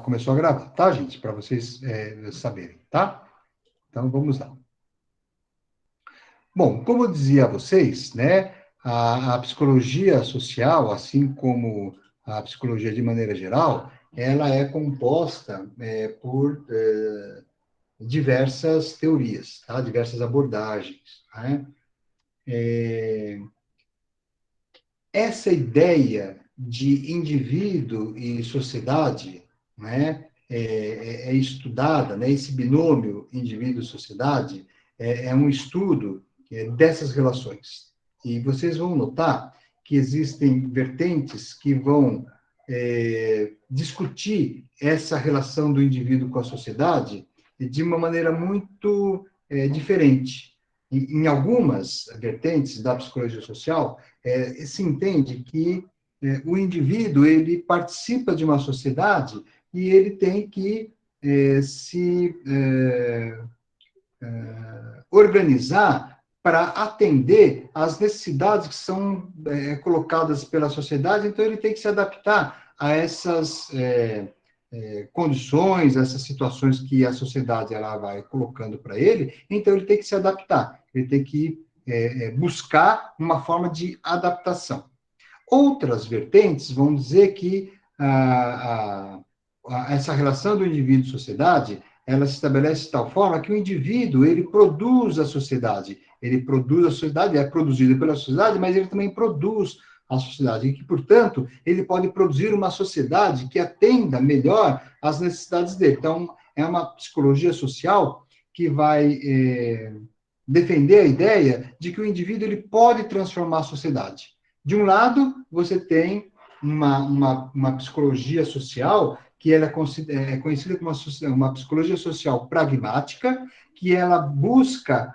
começou a gravar, tá, gente? Para vocês saberem, tá? Então, vamos lá. Bom, como eu dizia a vocês, né, a psicologia social, assim como a psicologia de maneira geral, ela é composta por diversas teorias, tá? Diversas abordagens, né? Essa ideia de indivíduo e sociedade, né, é estudada, né, esse binômio indivíduo-sociedade é um estudo dessas relações. E vocês vão notar que existem vertentes que vão discutir essa relação do indivíduo com a sociedade de uma maneira muito diferente. Em algumas vertentes da psicologia social, se entende que o indivíduo ele participa de uma sociedade e ele tem que se organizar para atender às necessidades que são colocadas pela sociedade, então ele tem que se adaptar a essas condições, essas situações que a sociedade ela vai colocando para ele, então ele tem que se adaptar, ele tem que buscar uma forma de adaptação. Outras vertentes vão dizer que essa relação do indivíduo e sociedade, ela se estabelece de tal forma que o indivíduo, ele produz a sociedade, é produzido pela sociedade, mas ele também produz a sociedade, e que, portanto, ele pode produzir uma sociedade que atenda melhor às necessidades dele. Então, é uma psicologia social que vai defender a ideia de que o indivíduo ele pode transformar a sociedade. De um lado, você tem uma psicologia social que ela é conhecida como uma psicologia social pragmática, que ela busca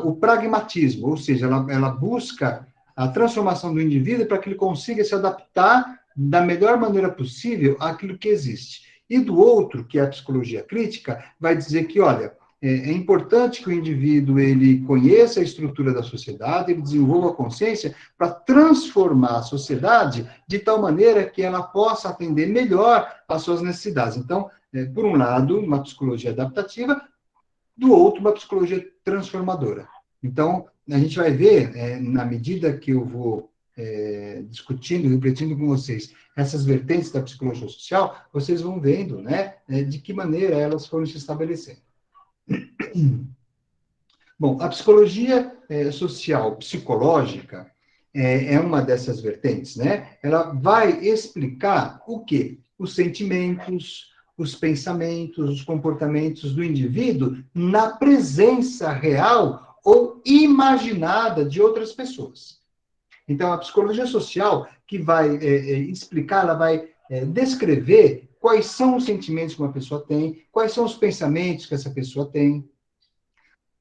o pragmatismo, ou seja, ela busca a transformação do indivíduo para que ele consiga se adaptar da melhor maneira possível àquilo que existe. E do outro, que é a psicologia crítica, vai dizer que, olha, é importante que o indivíduo ele conheça a estrutura da sociedade, ele desenvolva a consciência para transformar a sociedade de tal maneira que ela possa atender melhor às suas necessidades. Então, por um lado, uma psicologia adaptativa, do outro, uma psicologia transformadora. Então, a gente vai ver, na medida que eu vou discutindo, refletindo com vocês, essas vertentes da psicologia social, vocês vão vendo, né, de que maneira elas foram se estabelecendo. Bom, a psicologia social psicológica é uma dessas vertentes, né? Ela vai explicar o quê? Os sentimentos, os pensamentos, os comportamentos do indivíduo na presença real ou imaginada de outras pessoas. Então, a psicologia social que vai explicar, ela vai descrever quais são os sentimentos que uma pessoa tem, quais são os pensamentos que essa pessoa tem,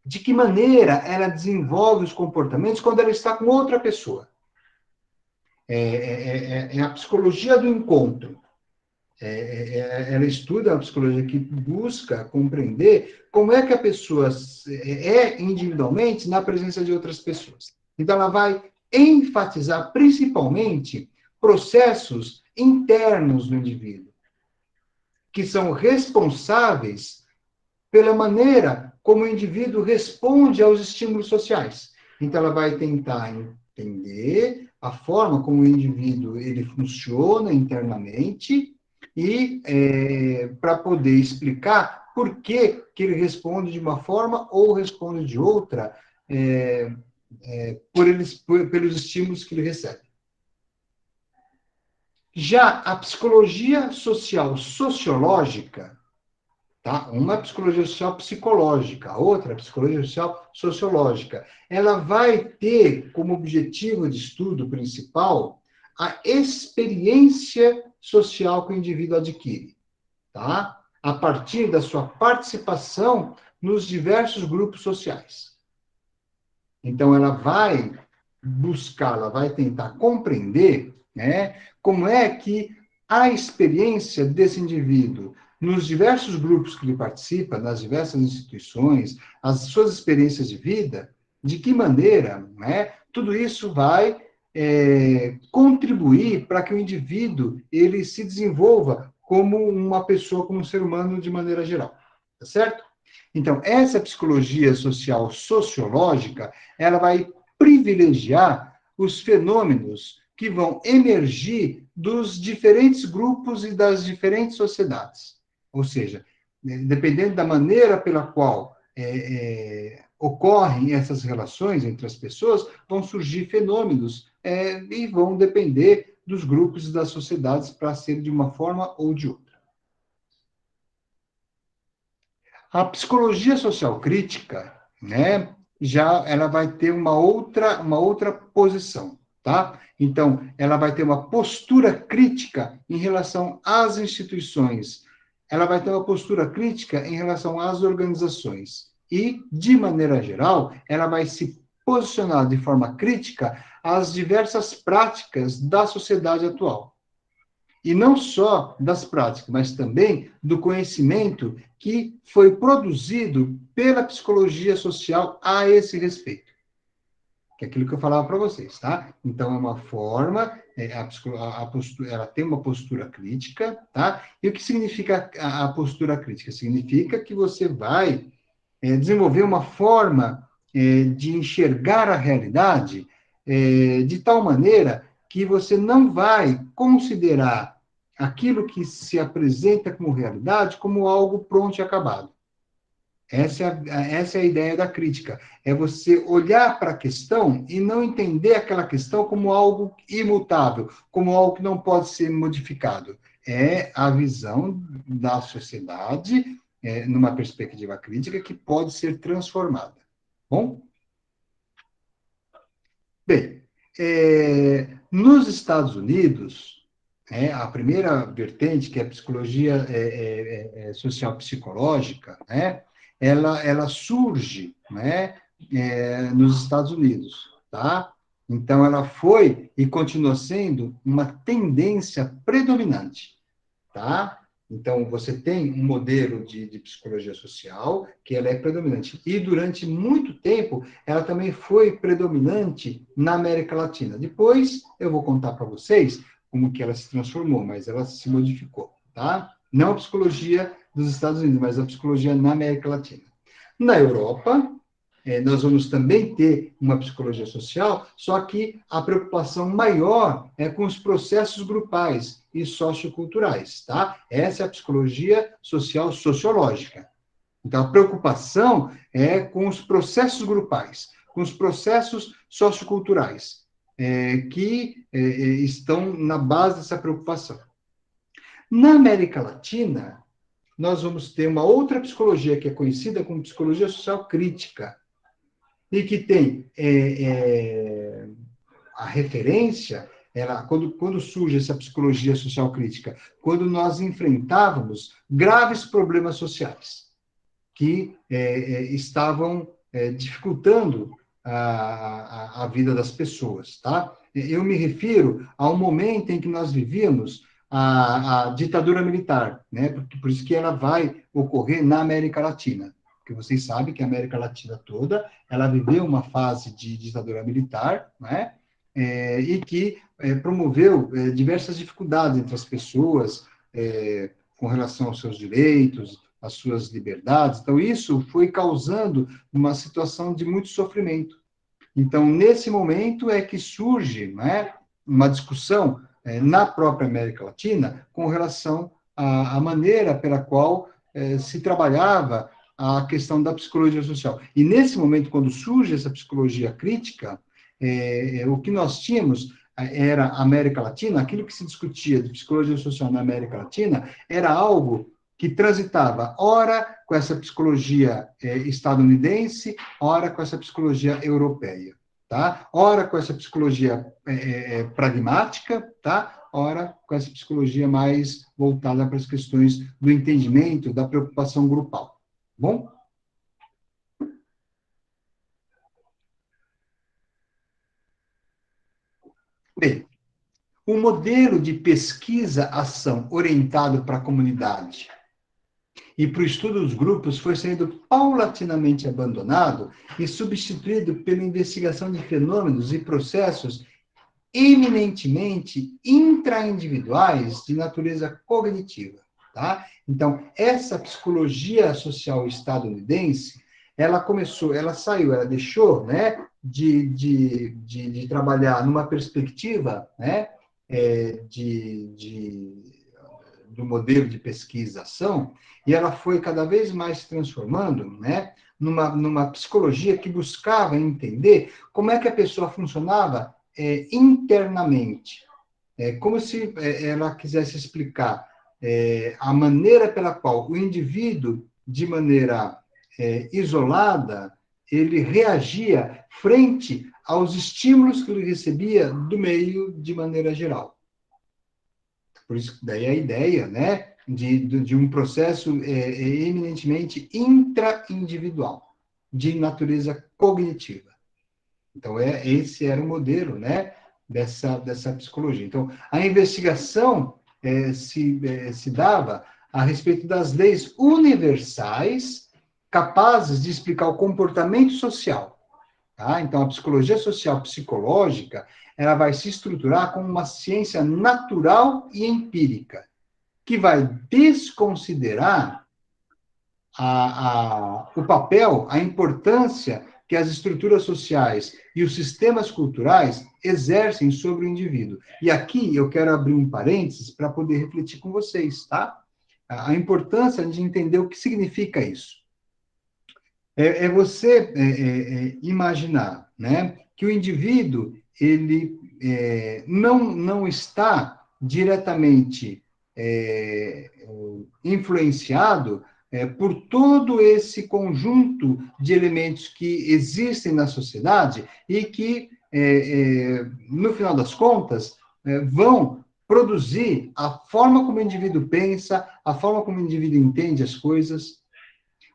de que maneira ela desenvolve os comportamentos quando ela está com outra pessoa. É a psicologia do encontro. Ela estuda a psicologia que busca compreender como é que a pessoa é individualmente na presença de outras pessoas. Então, ela vai enfatizar principalmente processos internos do indivíduo, que são responsáveis pela maneira como o indivíduo responde aos estímulos sociais. Então, ela vai tentar entender a forma como o indivíduo ele funciona internamente e para poder explicar por que ele responde de uma forma ou responde de outra pelos estímulos que ele recebe. Já a psicologia social sociológica, tá? Uma psicologia social psicológica, a outra psicologia social sociológica. Ela vai ter como objetivo de estudo principal a experiência social que o indivíduo adquire, tá? A partir da sua participação nos diversos grupos sociais. Então, ela vai buscar, ela vai tentar compreender, né, como é que a experiência desse indivíduo nos diversos grupos que ele participa, nas diversas instituições, as suas experiências de vida, de que maneira, né, tudo isso vai contribuir para que o indivíduo ele se desenvolva como uma pessoa, como um ser humano de maneira geral, tá certo? Então, essa psicologia social sociológica, ela vai privilegiar os fenômenos que vão emergir dos diferentes grupos e das diferentes sociedades. Ou seja, dependendo da maneira pela qual ocorrem essas relações entre as pessoas, vão surgir fenômenos e vão depender dos grupos e das sociedades para ser de uma forma ou de outra. A psicologia social crítica, né, já ela vai ter uma outra posição, tá? Então, ela vai ter uma postura crítica em relação às instituições, ela vai ter uma postura crítica em relação às organizações e, de maneira geral, ela vai se posicionar de forma crítica às diversas práticas da sociedade atual. E não só das práticas, mas também do conhecimento que foi produzido pela psicologia social a esse respeito. Que é aquilo que eu falava para vocês, tá? Então, é uma forma, a postura, ela tem uma postura crítica, tá? E o que significa a postura crítica? Significa que você vai desenvolver uma forma de enxergar a realidade de tal maneira que você não vai considerar aquilo que se apresenta como realidade como algo pronto e acabado. Essa é a ideia da crítica. É você olhar para a questão e não entender aquela questão como algo imutável, como algo que não pode ser modificado. É a visão da sociedade, numa perspectiva crítica, que pode ser transformada. Bom? Bem, nos Estados Unidos, a primeira vertente, que é a psicologia social psicológica, né, ela surge, né, nos Estados Unidos, tá? Então, ela foi e continua sendo uma tendência predominante, tá? Então, você tem um modelo de psicologia social que ela é predominante. E, durante muito tempo, ela também foi predominante na América Latina. Depois, eu vou contar para vocês como que ela se transformou, mas ela se modificou, tá? Não a psicologia dos Estados Unidos, mas a psicologia na América Latina. Na Europa, nós vamos também ter uma psicologia social, só que a preocupação maior é com os processos grupais e socioculturais, tá? Essa é a psicologia social sociológica. Então, a preocupação é com os processos grupais, com os processos socioculturais, que estão na base dessa preocupação. Na América Latina, nós vamos ter uma outra psicologia que é conhecida como psicologia social crítica, e que tem a referência, quando surge essa psicologia social crítica, quando nós enfrentávamos graves problemas sociais que estavam dificultando a vida das pessoas, tá? Eu me refiro ao momento em que nós vivíamos a ditadura militar, né? Por isso que ela vai ocorrer na América Latina, porque vocês sabem que a América Latina toda, ela viveu uma fase de ditadura militar, né? E que promoveu diversas dificuldades entre as pessoas com relação aos seus direitos, às suas liberdades. Então, isso foi causando uma situação de muito sofrimento. Então, nesse momento é que surge, né, uma discussão na própria América Latina com relação à maneira pela qual se trabalhava a questão da psicologia social. E nesse momento, quando surge essa psicologia crítica, o que nós tínhamos era a América Latina, aquilo que se discutia de psicologia social na América Latina era algo que transitava, ora com essa psicologia estadunidense, ora com essa psicologia europeia, tá? Ora com essa psicologia pragmática, tá? Ora com essa psicologia mais voltada para as questões do entendimento, da preocupação grupal. Bom? Bem, o modelo de pesquisa-ação orientado para a comunidade e para o estudo dos grupos foi sendo paulatinamente abandonado e substituído pela investigação de fenômenos e processos eminentemente intraindividuais de natureza cognitiva, tá? Então, essa psicologia social estadunidense, ela deixou, né, de trabalhar numa perspectiva, né, do modelo de pesquisação, e ela foi cada vez mais se transformando, né, numa psicologia que buscava entender como é que a pessoa funcionava internamente. Como se ela quisesse explicar a maneira pela qual o indivíduo, de maneira isolada, ele reagia frente aos estímulos que ele recebia do meio de maneira geral. Por isso, daí a ideia, né, de um processo eminentemente intraindividual, de natureza cognitiva. Então, esse era o modelo, né, dessa psicologia. Então, a investigação se dava a respeito das leis universais capazes de explicar o comportamento social. Tá? Então, a psicologia social psicológica, ela vai se estruturar como uma ciência natural e empírica, que vai desconsiderar o papel, a importância que as estruturas sociais e os sistemas culturais exercem sobre o indivíduo. E aqui eu quero abrir um parênteses para poder refletir com vocês, tá? A importância de entender o que significa isso. Você imaginar, né, que o indivíduo ele não está diretamente influenciado por todo esse conjunto de elementos que existem na sociedade e que, no final das contas, vão produzir a forma como o indivíduo pensa, a forma como o indivíduo entende as coisas.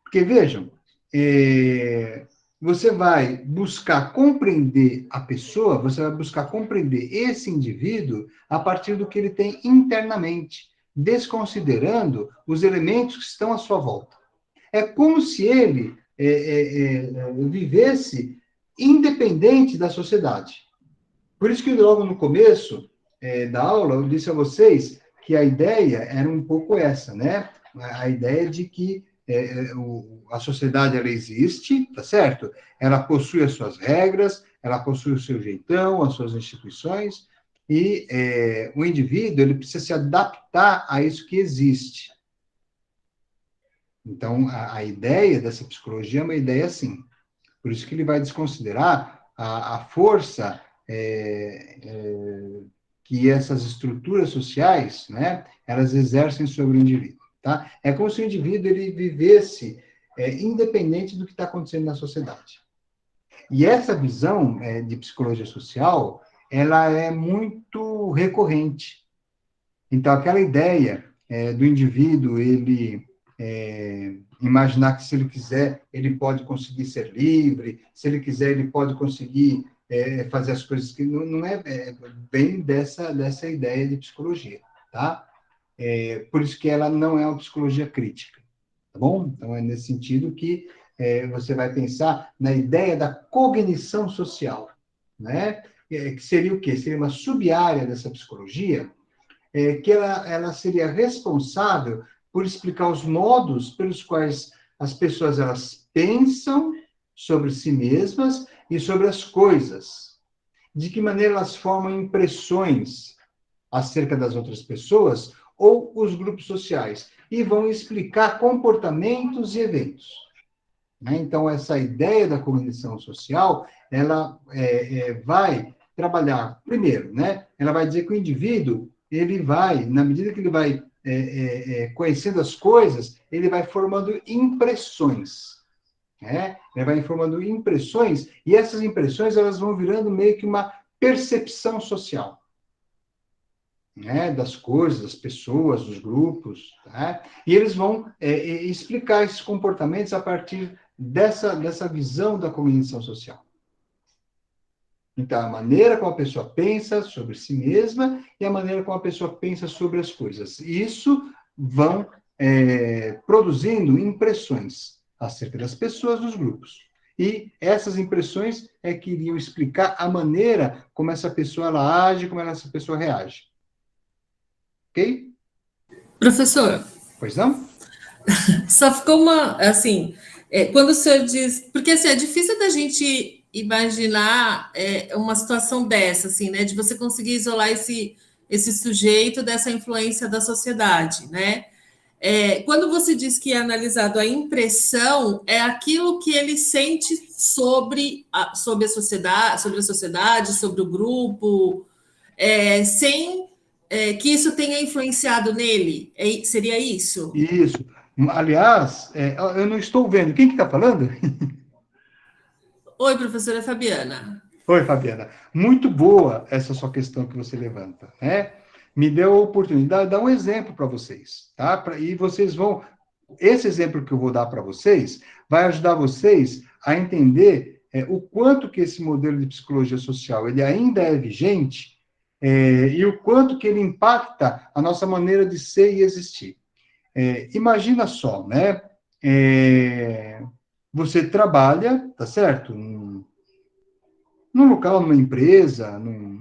Porque, vejam, você vai buscar compreender a pessoa, você vai buscar compreender esse indivíduo a partir do que ele tem internamente, desconsiderando os elementos que estão à sua volta. É como se ele vivesse independente da sociedade. Por isso que logo no começo da aula eu disse a vocês que a ideia era um pouco essa, né? A ideia de que a sociedade ela existe, tá certo? Ela possui as suas regras, ela possui o seu jeitão, as suas instituições, e o indivíduo ele precisa se adaptar a isso que existe. Então, a ideia dessa psicologia é uma ideia assim. Por isso que ele vai desconsiderar a força que essas estruturas sociais, né, elas exercem sobre o indivíduo. Tá? É como se o indivíduo ele vivesse independente do que está acontecendo na sociedade. E essa visão de psicologia social, ela é muito recorrente. Então, aquela ideia do indivíduo, ele imaginar que se ele quiser, ele pode conseguir ser livre, se ele quiser, ele pode conseguir fazer as coisas que não é bem dessa ideia de psicologia, tá? Por isso que ela não é uma psicologia crítica, tá bom? Então, é nesse sentido que você vai pensar na ideia da cognição social, né? Que seria o quê? Seria uma sub-área dessa psicologia, que ela seria responsável por explicar os modos pelos quais as pessoas elas pensam sobre si mesmas e sobre as coisas, de que maneira elas formam impressões acerca das outras pessoas ou os grupos sociais, e vão explicar comportamentos e eventos. Então, essa ideia da cognição social, ela vai trabalhar, primeiro, né? Ela vai dizer que o indivíduo, ele vai, na medida que ele vai conhecendo as coisas, ele vai formando impressões. Ele vai formando impressões, e essas impressões elas vão virando meio que uma percepção social. Das coisas, das pessoas, dos grupos, tá? E eles vão explicar esses comportamentos a partir dessa visão da cognição social. Então, a maneira como a pessoa pensa sobre si mesma e a maneira como a pessoa pensa sobre as coisas. Isso vão produzindo impressões acerca das pessoas, dos grupos. e essas impressões é que iriam explicar a maneira como essa pessoa ela age, como essa pessoa reage. Ok? Professor, Pois não? só ficou uma, assim, quando o senhor diz, porque assim, é difícil da gente imaginar uma situação dessa, assim, né, de você conseguir isolar esse sujeito dessa influência da sociedade, né? Quando você diz que é analisado a impressão, é aquilo que ele sente sobre a sociedade, sobre o grupo, sem que isso tenha influenciado nele. Seria isso? Isso. Aliás, eu não estou vendo. Quem que está falando? Oi, professora Fabiana. Oi, Fabiana. Muito boa essa sua questão que você levanta, né? Me deu a oportunidade de dar um exemplo para vocês, tá? E vocês vão. Esse exemplo que eu vou dar para vocês vai ajudar vocês a entender o quanto que esse modelo de psicologia social ele ainda é vigente e o quanto que ele impacta a nossa maneira de ser e existir. Imagina só, né? Você trabalha, tá certo? Num local, numa empresa, num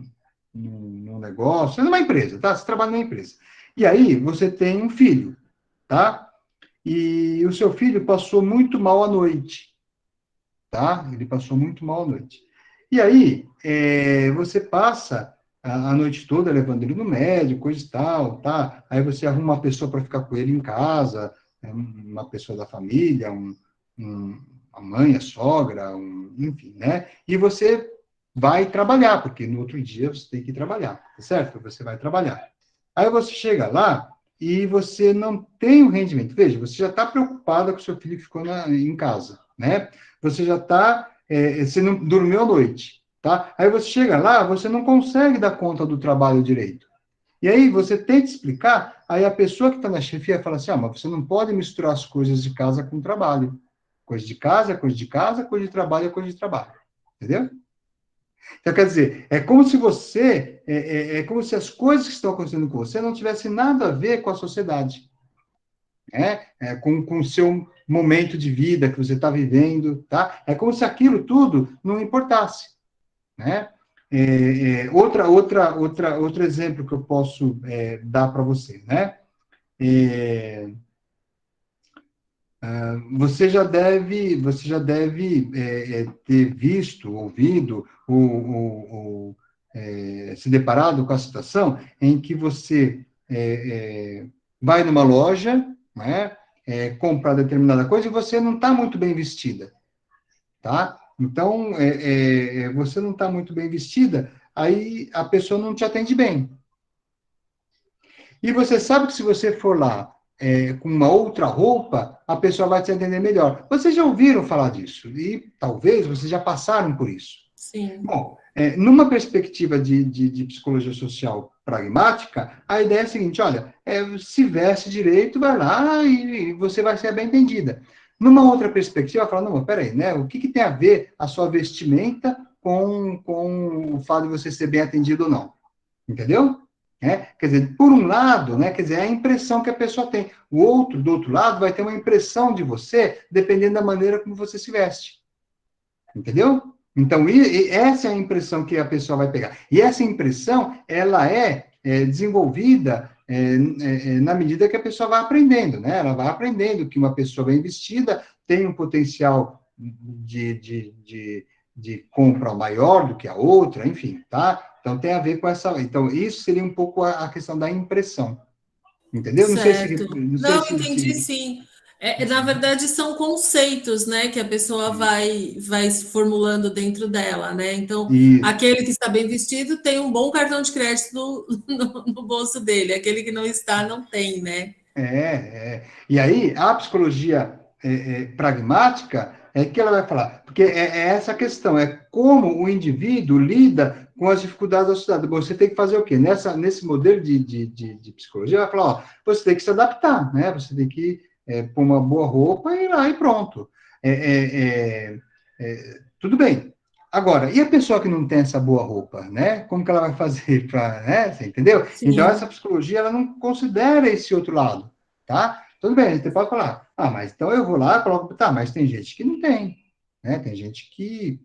negócio, numa empresa, tá? Você trabalha numa empresa. E aí, você tem um filho, tá? E o seu filho passou muito mal à noite, tá? Ele passou muito mal à noite. E aí, você passa a noite toda levando ele no médico, coisa e tal, tá? Aí você arruma uma pessoa para ficar com ele em casa, uma pessoa da família, a mãe, a sogra, enfim, né? E você vai trabalhar, porque no outro dia você tem que trabalhar, tá certo? Você vai trabalhar. Aí você chega lá e você não tem o rendimento. Veja, você já está preocupada com o seu filho que ficou em casa, né? Você já está, você não dormiu à noite, tá? Aí você chega lá, você não consegue dar conta do trabalho direito. E aí você tenta explicar, aí a pessoa que está na chefia fala assim, mas você não pode misturar as coisas de casa com o trabalho. Coisa de casa é coisa de casa, coisa de trabalho é coisa de trabalho. Entendeu? Então, quer dizer, é como se você, é como se as coisas que estão acontecendo com você não tivessem nada a ver com a sociedade, né? Com o seu momento de vida que você está vivendo, tá? É como se aquilo tudo não importasse, né? Outro exemplo que eu posso dar para você, né? Você já deve ter visto, ouvido, se deparado com a situação em que você vai numa loja, né, comprar determinada coisa e você não está muito bem vestida, tá? Então, você não está muito bem vestida, aí a pessoa não te atende bem. E você sabe que se você for lá com uma outra roupa, a pessoa vai te atender melhor. Vocês já ouviram falar disso? E talvez vocês já passaram por isso. Sim. Bom, numa perspectiva de psicologia social pragmática, a ideia é a seguinte: olha, se veste direito, vai lá e você vai ser bem entendida. Numa outra perspectiva, fala, não, peraí, né? O que tem a ver a sua vestimenta com o fato de você ser bem atendido ou não? Entendeu? Quer dizer, por um lado, né, quer dizer, é a impressão que a pessoa tem. O outro, do outro lado, vai ter uma impressão de você, dependendo da maneira como você se veste. Entendeu? Então, e essa é a impressão que a pessoa vai pegar. E essa impressão, ela é desenvolvida na medida que a pessoa vai aprendendo, né? Ela vai aprendendo que uma pessoa bem vestida tem um potencial de compra maior do que a outra, enfim, tá? Então, tem a ver com essa... Então, isso seria um pouco a questão da impressão. Entendeu? Não sei se... Certo. Não sei Não, se, entendi se... sim. Na verdade, são conceitos, né, que a pessoa vai formulando dentro dela, né? Então, Isso. aquele que está bem vestido tem um bom cartão de crédito no bolso dele, aquele que não está, não tem, né? E aí, a psicologia pragmática é que ela vai falar, porque é essa questão, é como o indivíduo lida com as dificuldades da sociedade. Bom, você tem que fazer o quê? Nesse modelo de psicologia, vai falar, ó, você tem que se adaptar, né? Você tem que pôr uma boa roupa e ir lá e pronto. Tudo bem. Agora, e a pessoa que não tem essa boa roupa, né? Como que ela vai fazer para, né? Você entendeu? Então, essa Sim, psicologia, ela não considera esse outro lado, tá? Tudo bem, você pode falar, mas então eu vou lá e coloco, tá, mas tem gente que não tem, né? Tem gente que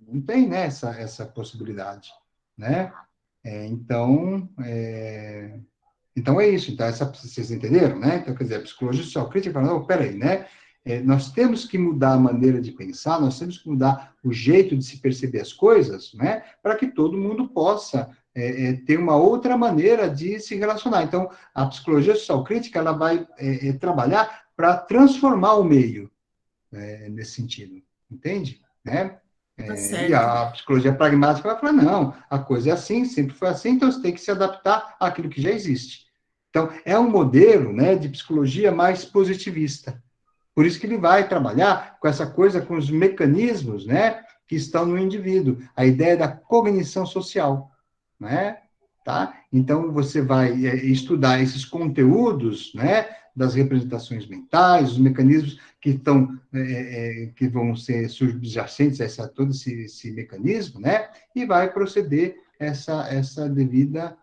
não tem, né, essa possibilidade, né? Então, então é isso. Então, vocês entenderam, né? Então, quer dizer, a psicologia social crítica fala, não, peraí, né? Nós temos que mudar a maneira de pensar, nós temos que mudar o jeito de se perceber as coisas, né? Para que todo mundo possa ter uma outra maneira de se relacionar. Então, a psicologia social crítica, ela vai trabalhar para transformar o meio, nesse sentido, entende? Né? Tá E certo. a psicologia pragmática vai falar, não, a coisa é assim, sempre foi assim, então você tem que se adaptar àquilo que já existe. Então, é um modelo, né, de psicologia mais positivista. Por isso que ele vai trabalhar com essa coisa, com os mecanismos, né, que estão no indivíduo. A ideia da cognição social, né? Tá? Então, você vai estudar esses conteúdos, né, das representações mentais, os mecanismos que estão, que vão ser subjacentes a todo esse mecanismo, né, e vai proceder essa devida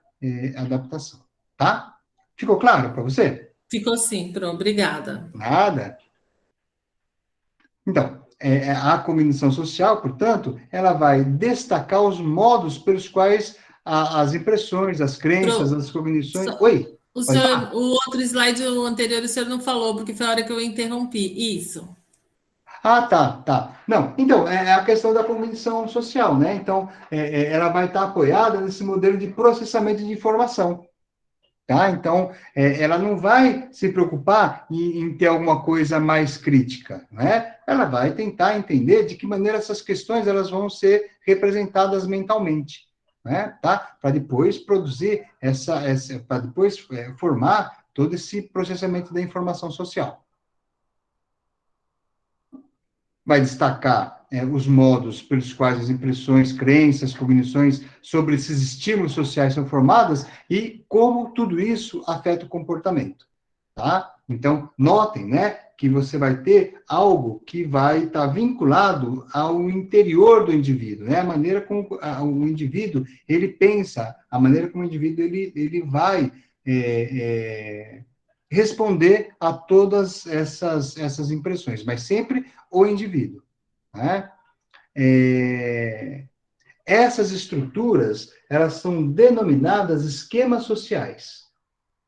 adaptação, tá? Ficou claro para você? Ficou sim, pronto, obrigada. Nada? Então, a cognição social, portanto, ela vai destacar os modos pelos quais as impressões, as crenças, Pro- as cognições. só- Oi, O pode senhor, falar? o outro slide o anterior, o senhor não falou, porque foi a hora que eu interrompi. Isso. Ah, tá, tá. Não, então, é a questão da cognição social, né? Então, ela vai estar apoiada nesse modelo de processamento de informação. Tá? Então, ela não vai se preocupar em ter alguma coisa mais crítica, né? Ela vai tentar entender de que maneira essas questões elas vão ser representadas mentalmente, né? Tá? Para depois produzir para depois formar todo esse processamento da informação social. Vai destacar os modos pelos quais as impressões, crenças, cognições sobre esses estímulos sociais são formadas e como tudo isso afeta o comportamento, tá? Então, notem, né, que você vai ter algo que vai estar vinculado ao interior do indivíduo, né? A maneira como o indivíduo, ele pensa, a maneira como o indivíduo, ele vai responder a todas essas impressões, mas sempre o indivíduo, né? Essas estruturas, elas são denominadas esquemas sociais,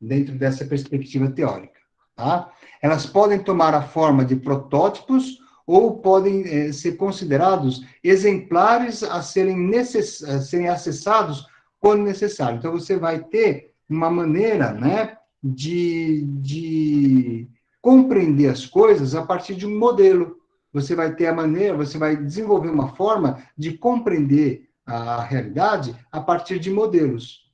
dentro dessa perspectiva teórica, tá? Elas podem tomar a forma de protótipos ou podem ser considerados exemplares a serem acessados quando necessário. Então, você vai ter uma maneira, né, de compreender as coisas a partir de um modelo. Você vai ter a maneira, você vai desenvolver uma forma de compreender a realidade a partir de modelos.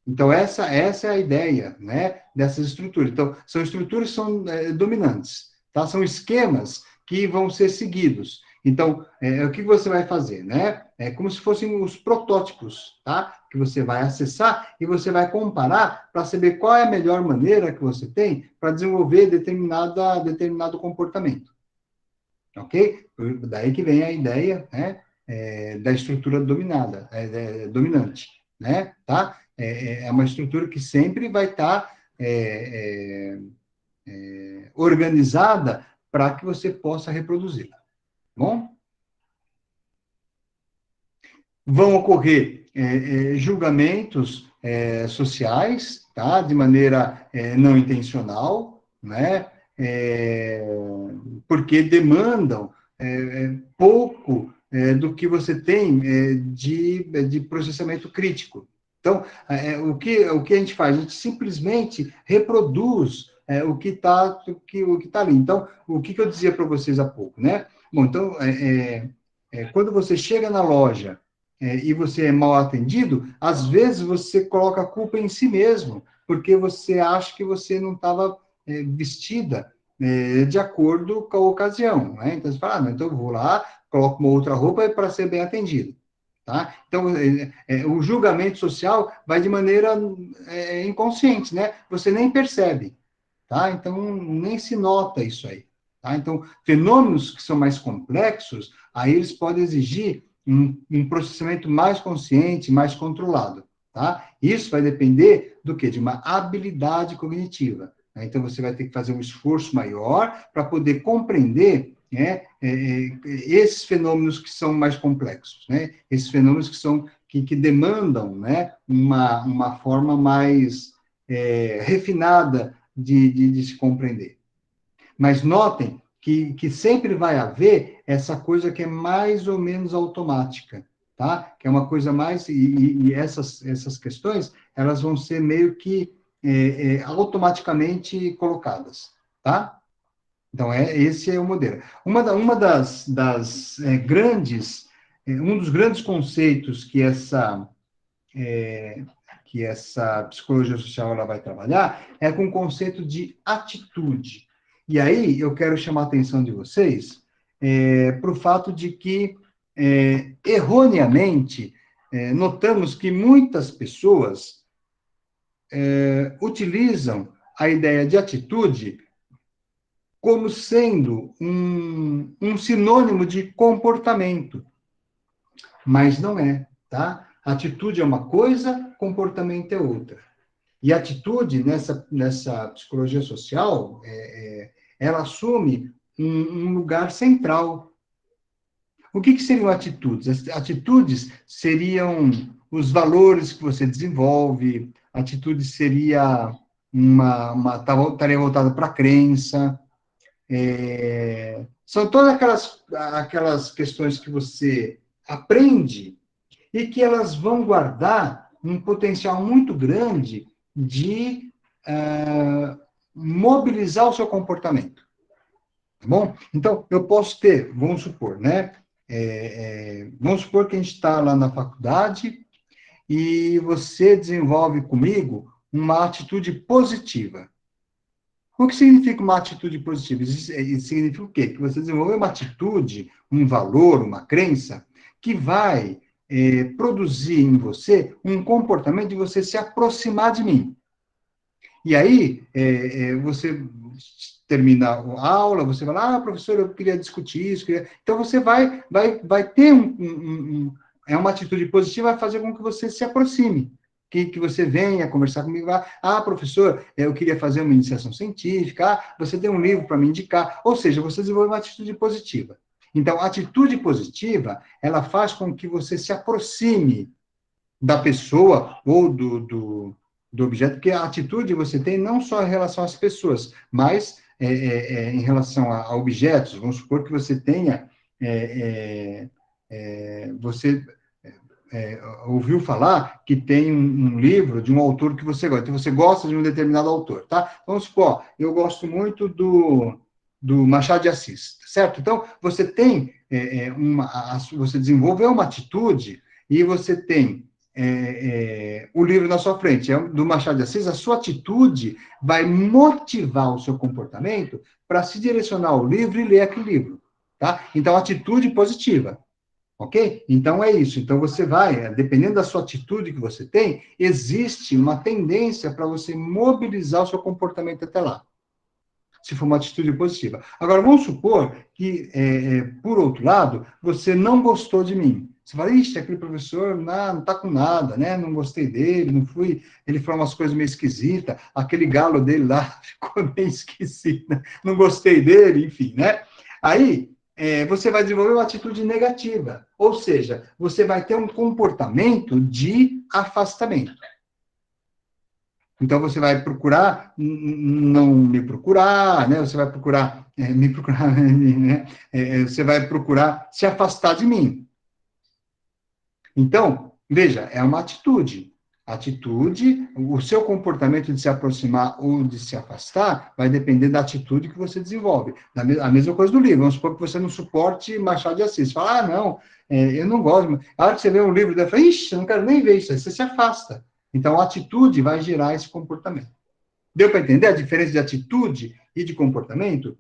Então, essa é a ideia, né, dessas estruturas. Então, são estruturas que são dominantes, tá? São esquemas que vão ser seguidos. Então, o que você vai fazer, né? É como se fossem os protótipos, tá? Que você vai acessar e você vai comparar para saber qual é a melhor maneira que você tem para desenvolver determinado comportamento. Ok? Daí que vem a ideia, né, da estrutura dominante, né? Tá? É uma estrutura que sempre vai estar organizada para que você possa reproduzi-la. Bom? Vão ocorrer julgamentos sociais, tá? De maneira não intencional, né? Porque demandam pouco do que você tem de processamento crítico. Então, o que a gente faz? A gente simplesmente reproduz o que está ali. Então, o que eu dizia para vocês há pouco, né? Bom, então, quando você chega na loja e você é mal atendido, às vezes você coloca a culpa em si mesmo, porque você acha que você não estava vestida de acordo com a ocasião, né? Então, você fala, não, então eu vou lá, coloco uma outra roupa para ser bem atendido, tá? Então, o julgamento social vai de maneira inconsciente, né? Você nem percebe, tá? Então, nem se nota isso aí, tá? Então, fenômenos que são mais complexos, aí eles podem exigir um processamento mais consciente, mais controlado, tá? Isso vai depender do quê? De uma habilidade cognitiva. né? Então, você vai ter que fazer um esforço maior para poder compreender, né, esses fenômenos que são mais complexos, né? Esses fenômenos que demandam, né, uma forma mais refinada de se compreender. Mas notem que sempre vai haver essa coisa que é mais ou menos automática, tá? Que é uma coisa mais... E essas questões, elas vão ser meio que automaticamente colocadas, tá? Então, esse é o modelo. Uma das grandes... um dos grandes conceitos que essa psicologia social ela vai trabalhar é com o conceito de atitude. E aí eu quero chamar a atenção de vocês para o fato de que, erroneamente, notamos que muitas pessoas utilizam a ideia de atitude como sendo um sinônimo de comportamento, mas não é, tá? Atitude é uma coisa, comportamento é outra. E atitude, nessa psicologia social, ela assume um lugar central. O que seriam atitudes? As atitudes seriam os valores que você desenvolve, atitude seria estaria voltada para a crença, são todas aquelas questões que você aprende e que elas vão guardar um potencial muito grande de mobilizar o seu comportamento, tá bom? Então, eu posso ter, vamos supor, né? Vamos supor que a gente está lá na faculdade e você desenvolve comigo uma atitude positiva. O que significa uma atitude positiva? Isso significa o quê? Que você desenvolve uma atitude, um valor, uma crença, que vai produzir em você um comportamento de você se aproximar de mim. E aí, você termina a aula, você vai lá, professor, eu queria discutir isso. Então, você vai ter uma atitude positiva, vai fazer com que você se aproxime. Que você venha conversar comigo, professor, eu queria fazer uma iniciação científica, você tem um livro para me indicar, ou seja, você desenvolve uma atitude positiva. Então, a atitude positiva, ela faz com que você se aproxime da pessoa ou do objeto, porque a atitude você tem não só em relação às pessoas, mas em relação a objetos. Vamos supor que você tenha, você ouviu falar que tem um livro de um autor que você gosta, então você gosta de um determinado autor, tá? Vamos supor, eu gosto muito do Machado de Assis, certo? Então, você tem você desenvolveu uma atitude e você tem o livro na sua frente, do Machado de Assis, a sua atitude vai motivar o seu comportamento para se direcionar ao livro e ler aquele livro, tá? Então, atitude positiva. Ok? Então, é isso. Então, você vai, dependendo da sua atitude que você tem, existe uma tendência para você mobilizar o seu comportamento até lá, se for uma atitude positiva. Agora, vamos supor que, por outro lado, você não gostou de mim. Você fala, ixi, aquele professor não está com nada, né? Não gostei dele, não fui... Ele falou umas coisas meio esquisitas, aquele galo dele lá ficou meio esquisito, né? Não gostei dele, enfim, né? Aí, você vai desenvolver uma atitude negativa, ou seja, você vai ter um comportamento de afastamento. Então, você vai procurar não me procurar, né? Você vai procurar me procurar, né? Você vai procurar se afastar de mim. Então, veja, é uma atitude. Atitude, o seu comportamento de se aproximar ou de se afastar vai depender da atitude que você desenvolve. A mesma coisa do livro. Vamos supor que você não suporte Machado de Assis. Você fala, não, eu não gosto. A hora que você vê um livro, você fala, ixi, eu não quero nem ver isso. Aí você se afasta. Então, a atitude vai gerar esse comportamento. Deu para entender a diferença de atitude e de comportamento?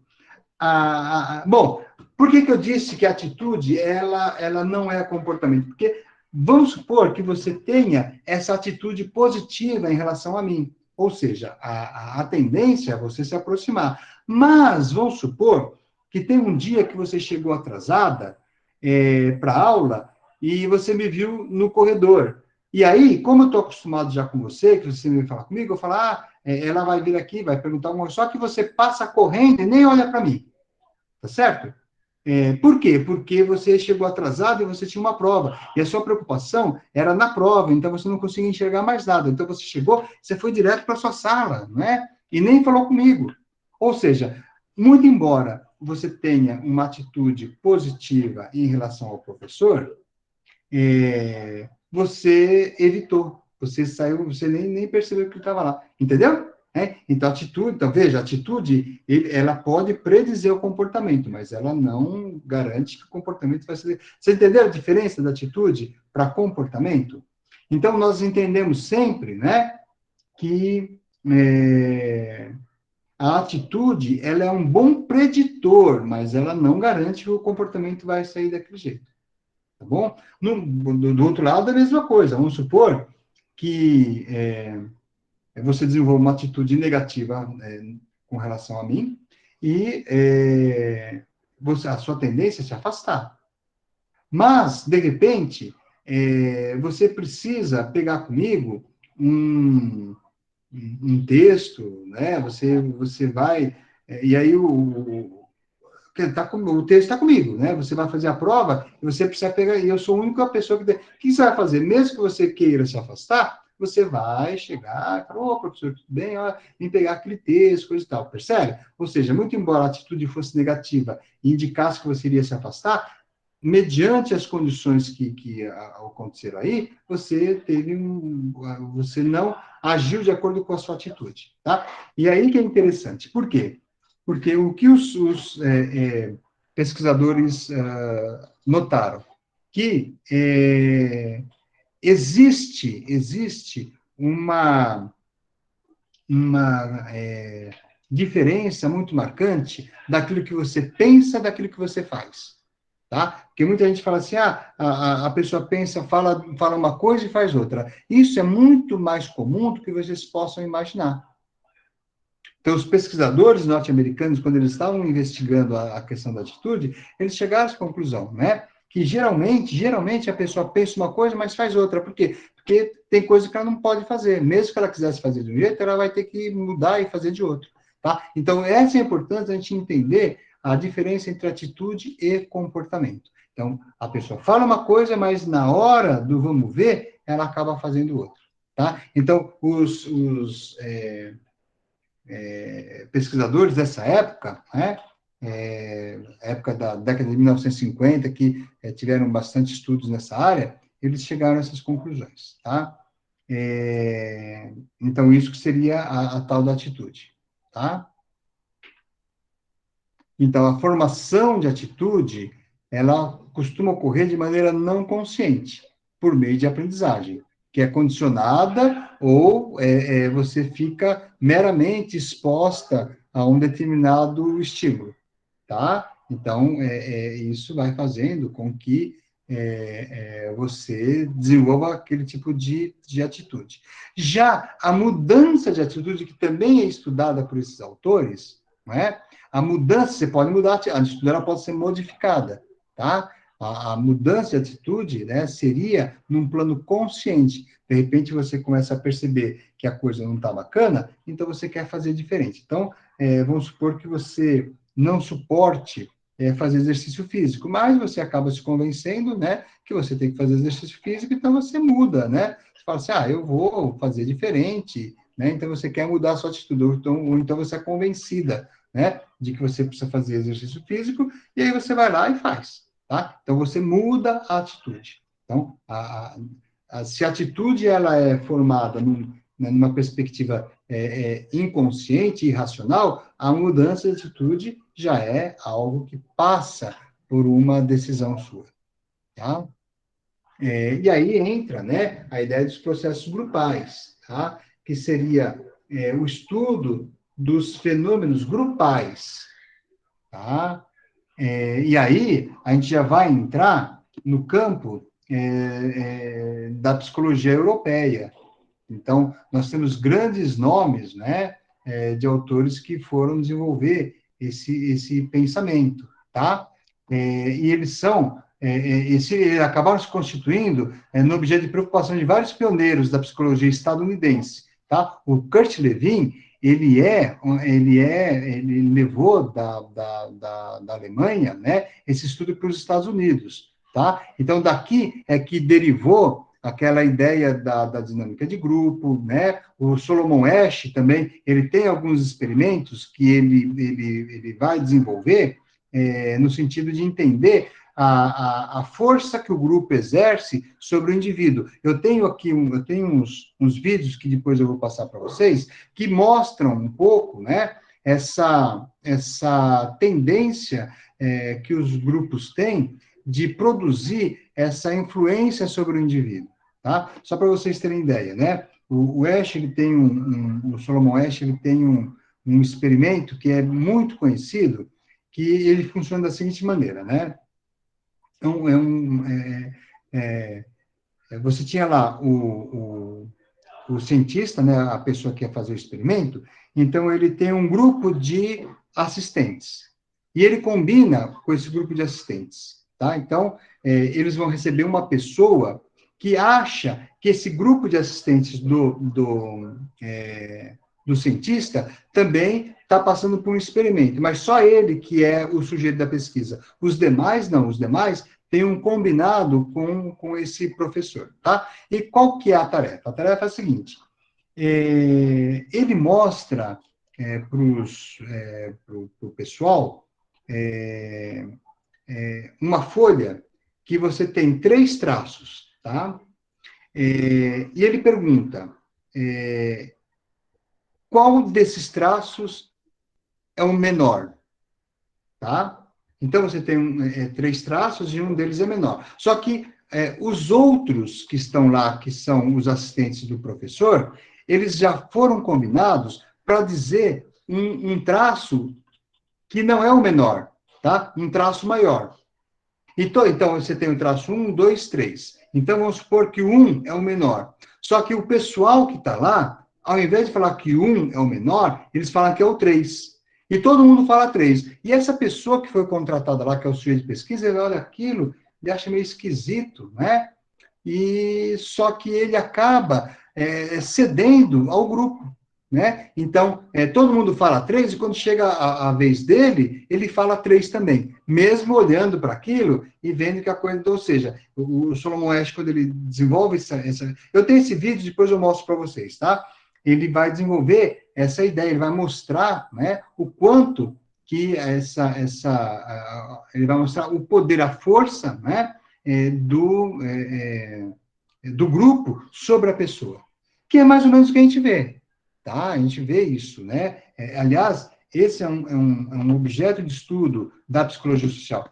Bom, por que eu disse que a atitude ela não é comportamento? Porque vamos supor que você tenha essa atitude positiva em relação a mim. Ou seja, a tendência é você se aproximar. Mas vamos supor que tem um dia que você chegou atrasada para a aula e você me viu no corredor. E aí, como eu estou acostumado já com você, que você me fala comigo, eu falo, ela vai vir aqui, vai perguntar alguma coisa, só que você passa correndo e nem olha para mim, tá certo? Por quê? Porque você chegou atrasado e você tinha uma prova. E a sua preocupação era na prova, então você não conseguia enxergar mais nada. Então você chegou, você foi direto para a sua sala, não é? E nem falou comigo. Ou seja, muito embora você tenha uma atitude positiva em relação ao professor, você evitou. Você saiu, você nem percebeu que ele estava lá. Entendeu? Então, veja, a atitude, ela pode predizer o comportamento, mas ela não garante que o comportamento vai ser. Você entendeu a diferença da atitude para comportamento? Então, nós entendemos sempre, né, que a atitude, ela é um bom preditor, mas ela não garante que o comportamento vai sair daquele jeito. Tá bom? Do outro lado, é a mesma coisa. Vamos supor que você desenvolva uma atitude negativa com relação a mim e a sua tendência é se afastar. Mas, de repente, você precisa pegar comigo um texto, né? Você vai... e aí o texto está comigo, né? Você vai fazer a prova e você precisa pegar. E eu sou a única pessoa que. O que você vai fazer? Mesmo que você queira se afastar, você vai chegar e falar: ô, professor, tudo bem? Ó, vem pegar aquele texto, coisa e tal. Percebe? Ou seja, muito embora a atitude fosse negativa e indicasse que você iria se afastar, mediante as condições que aconteceram aí, você não agiu de acordo com a sua atitude, tá? E aí que é interessante. Por quê? Porque o que os pesquisadores notaram? Que existe uma diferença muito marcante daquilo que você pensa, daquilo que você faz. Tá? Porque muita gente fala assim, a pessoa pensa, fala uma coisa e faz outra. Isso é muito mais comum do que vocês possam imaginar. Então, os pesquisadores norte-americanos, quando eles estavam investigando a questão da atitude, eles chegaram a essa conclusão, né? Que geralmente a pessoa pensa uma coisa, mas faz outra. Por quê? Porque tem coisa que ela não pode fazer. Mesmo que ela quisesse fazer de um jeito, ela vai ter que mudar e fazer de outro. Tá? Então, essa é importante a gente entender a diferença entre atitude e comportamento. Então, a pessoa fala uma coisa, mas na hora do vamos ver, ela acaba fazendo outra. Tá? Então, pesquisadores dessa época, né, época da década de 1950, que tiveram bastante estudos nessa área, eles chegaram a essas conclusões, tá? Então, isso que seria a tal da atitude, tá? Então, a formação de atitude, ela costuma ocorrer de maneira não consciente, por meio de aprendizagem, que é condicionada ou você fica meramente exposta a um determinado estímulo, tá? Então, isso vai fazendo com que você desenvolva aquele tipo de atitude. Já a mudança de atitude, que também é estudada por esses autores, não é? A mudança, você pode mudar, a atitude ela pode ser modificada, tá? A mudança de atitude, né, seria num plano consciente. De repente, você começa a perceber que a coisa não está bacana, então você quer fazer diferente. Então, vamos supor que você não suporte fazer exercício físico, mas você acaba se convencendo, né, que você tem que fazer exercício físico, então você muda, né? Você fala assim, eu vou fazer diferente, né? Então você quer mudar a sua atitude, ou então você é convencida, né, de que você precisa fazer exercício físico, e aí você vai lá e faz, tá? Então você muda a atitude. Então, se a atitude ela é formada numa perspectiva inconsciente e irracional, a mudança de atitude já é algo que passa por uma decisão sua, tá? E aí entra, né, a ideia dos processos grupais, tá? Que seria o estudo dos fenômenos grupais, tá? E aí a gente já vai entrar no campo da psicologia europeia. Então, nós temos grandes nomes, né, de autores que foram desenvolver esse pensamento, tá? E eles são acabaram se constituindo no objeto de preocupação de vários pioneiros da psicologia estadunidense, tá? O Kurt Lewin, ele levou da Alemanha, né, esse estudo para os Estados Unidos, tá? Então, daqui é que derivou aquela ideia da dinâmica de grupo, né? O Solomon Asch também, ele tem alguns experimentos que ele vai desenvolver no sentido de entender a força que o grupo exerce sobre o indivíduo. Eu tenho aqui uns vídeos que depois eu vou passar para vocês, que mostram um pouco, né, essa tendência que os grupos têm de produzir essa influência sobre o indivíduo, tá? Só para vocês terem ideia, né? O Asch, ele tem o Solomon Asch, ele tem um experimento que é muito conhecido, que ele funciona da seguinte maneira, né? Então, você tinha lá o cientista, né, a pessoa que ia fazer o experimento, então ele tem um grupo de assistentes, e ele combina com esse grupo de assistentes, tá? Então, eles vão receber uma pessoa que acha que esse grupo de assistentes do cientista também está passando por um experimento, mas só ele que é o sujeito da pesquisa. Os demais, não. Os demais têm um combinado com esse professor, tá? E qual que é a tarefa? A tarefa é a seguinte, ele mostra para o pessoal uma folha que você tem 3 traços, tá? E ele pergunta, qual desses traços é o menor, tá? Então, você tem 3 traços e um deles é menor. Só que os outros que estão lá, que são os assistentes do professor, eles já foram combinados para dizer um traço que não é o menor, tá? Um traço maior. Então, você tem o traço 1, 2, 3. Então, vamos supor que o 1 é o menor. Só que o pessoal que está lá, ao invés de falar que 1 é o menor, eles falam que é o 3. E todo mundo fala 3. E essa pessoa que foi contratada lá, que é o sujeito de pesquisa, ele olha aquilo e acha meio esquisito, né? E só que ele acaba cedendo ao grupo, né? Então, todo mundo fala 3, e quando chega a vez dele, ele fala 3 também, mesmo olhando para aquilo e vendo que a coisa... Então, ou seja, o Solomon Asch, quando ele desenvolve eu tenho esse vídeo, depois eu mostro para vocês, tá? Ele vai desenvolver essa ideia, ele vai mostrar, né, o quanto que ele vai mostrar o poder, a força, né, do grupo sobre a pessoa, que é mais ou menos o que a gente vê, tá? A gente vê isso, né? Aliás, esse é um objeto de estudo da psicologia social,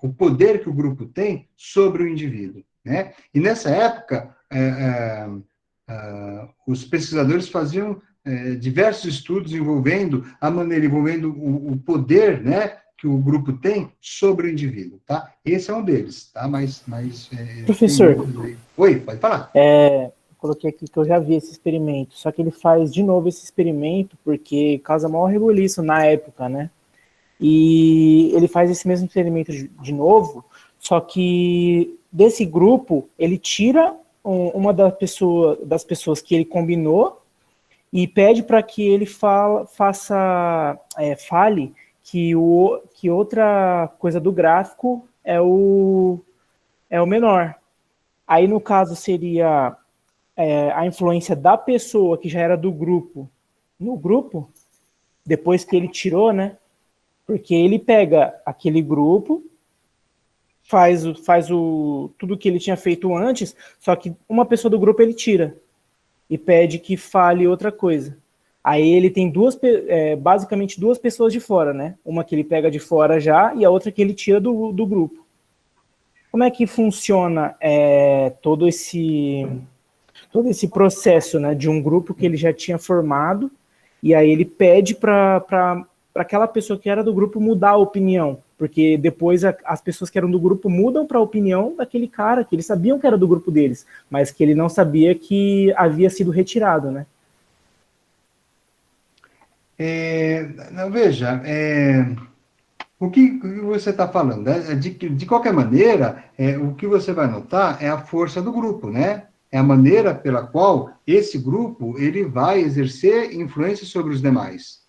o poder que o grupo tem sobre o indivíduo, né? E nessa época, os pesquisadores faziam diversos estudos envolvendo o poder, né, que o grupo tem sobre o indivíduo, tá? Esse é um deles, tá? Mas professor, oi, pode falar. Coloquei aqui que eu já vi esse experimento, só que ele faz de novo esse experimento porque causa maior rebuliço na época, né? E ele faz esse mesmo experimento de novo, só que desse grupo ele tira uma das pessoas que ele combinou e pede para que ele fale que outra coisa do gráfico é o menor. Aí, no caso, seria a influência da pessoa que já era do grupo no grupo, depois que ele tirou, né? Porque ele pega aquele grupo, faz tudo que ele tinha feito antes, só que uma pessoa do grupo ele tira e pede que fale outra coisa. Aí ele tem basicamente 2 pessoas de fora, né? Uma que ele pega de fora já e a outra que ele tira do grupo. Como é que funciona todo esse processo, né, de um grupo que ele já tinha formado, e aí ele pede para aquela pessoa que era do grupo mudar a opinião, porque depois as pessoas que eram do grupo mudam para a opinião daquele cara, que eles sabiam que era do grupo deles, mas que ele não sabia que havia sido retirado, né? Não, veja, O que você está falando? Né? De qualquer maneira, o que você vai notar é a força do grupo, né? É a maneira pela qual esse grupo ele vai exercer influência sobre os demais.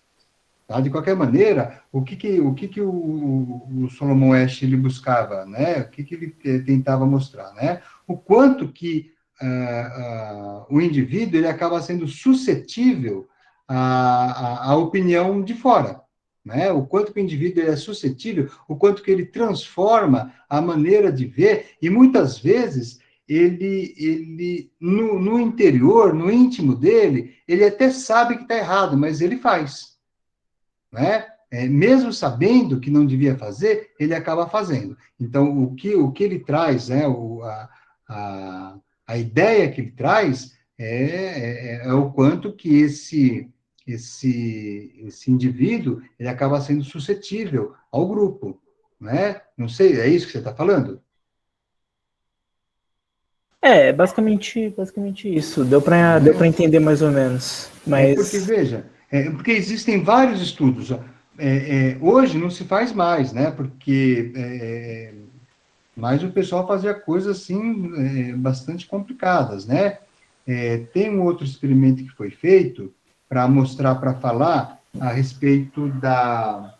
Tá? De qualquer maneira, o que o Solomon Asch ele buscava, né? O que ele tentava mostrar, né? O quanto que o indivíduo ele acaba sendo suscetível à opinião de fora, né? O quanto que o indivíduo ele é suscetível, o quanto que ele transforma a maneira de ver, e muitas vezes ele no interior, no íntimo dele, ele até sabe que está errado, mas ele faz, né? Mesmo sabendo que não devia fazer, ele acaba fazendo. Então, o que ele traz, né, a, a ideia que ele traz é o quanto que esse indivíduo ele acaba sendo suscetível ao grupo, né? Não sei, é isso que você está falando? Basicamente isso. Deu para entender mais ou menos. Porque, Mas veja, porque existem vários estudos. Ó. Hoje não se faz mais, né? Porque mas o pessoal fazia coisas assim bastante complicadas, né? Tem um outro experimento que foi feito para mostrar, para falar a respeito da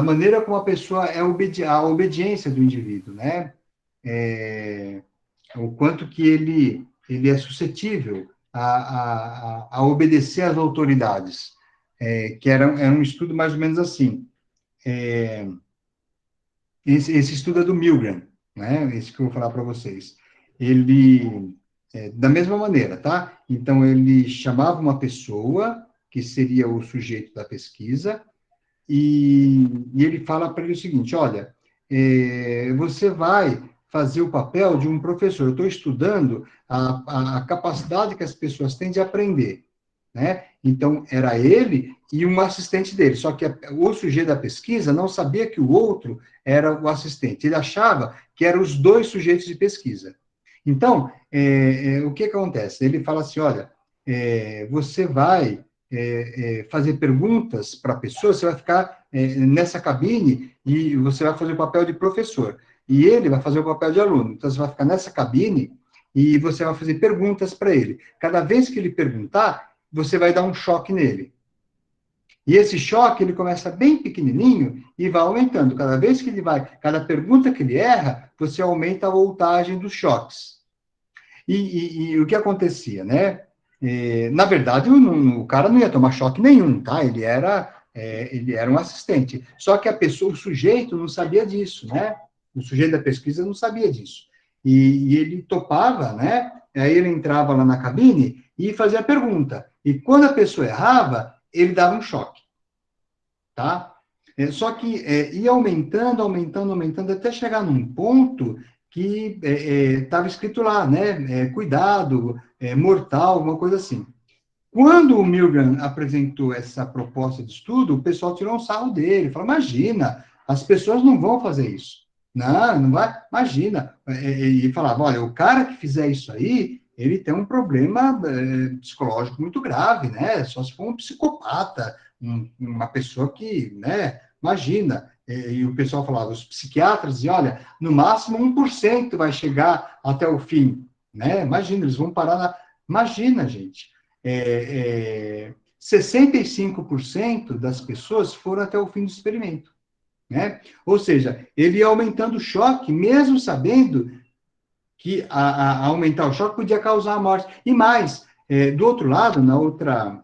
maneira como a pessoa a obediência do indivíduo, né? O quanto que ele é suscetível a obedecer às autoridades, que era um estudo mais ou menos assim. Esse estudo é do Milgram, né? Esse que eu vou falar para vocês. Ele, da mesma maneira, tá? Então, ele chamava uma pessoa, que seria o sujeito da pesquisa, e ele fala para ele o seguinte: olha, você vai fazer o papel de um professor. Eu estou estudando a capacidade que as pessoas têm de aprender, né? Então, era ele e um assistente dele, só que o sujeito da pesquisa não sabia que o outro era o assistente, ele achava que eram os dois sujeitos de pesquisa. Então, o que acontece? Ele fala assim, olha, você vai fazer perguntas para a pessoa, você vai ficar nessa cabine e você vai fazer o papel de professor, e ele vai fazer o papel de aluno, então você vai ficar nessa cabine e você vai fazer perguntas para ele. Cada vez que ele perguntar, você vai dar um choque nele. E esse choque, ele começa bem pequenininho e vai aumentando. Cada pergunta que ele erra, você aumenta a voltagem dos choques. E o que acontecia, né? Na verdade, o cara não ia tomar choque nenhum, tá? Ele era um assistente. Só que o sujeito não sabia disso, né? O sujeito da pesquisa não sabia disso. E ele topava, né? Aí ele entrava lá na cabine e fazia a pergunta. E quando a pessoa errava, ele dava um choque, tá? Só que ia aumentando, até chegar num ponto que estava escrito lá, né? Cuidado, mortal, alguma coisa assim. Quando o Milgram apresentou essa proposta de estudo, o pessoal tirou um sarro dele, falou, imagina, as pessoas não vão fazer isso. Não, não vai, imagina. E falava, olha, o cara que fizer isso aí, ele tem um problema psicológico muito grave, né? Só se for um psicopata, uma pessoa que, né? Imagina. E o pessoal falava, os psiquiatras diziam, olha, no máximo 1% vai chegar até o fim, né? Imagina, eles vão parar na... Imagina, gente. 65% das pessoas foram até o fim do experimento, né? Ou seja, ele ia aumentando o choque, mesmo sabendo que aumentar o choque podia causar a morte. E mais, do outro lado, na outra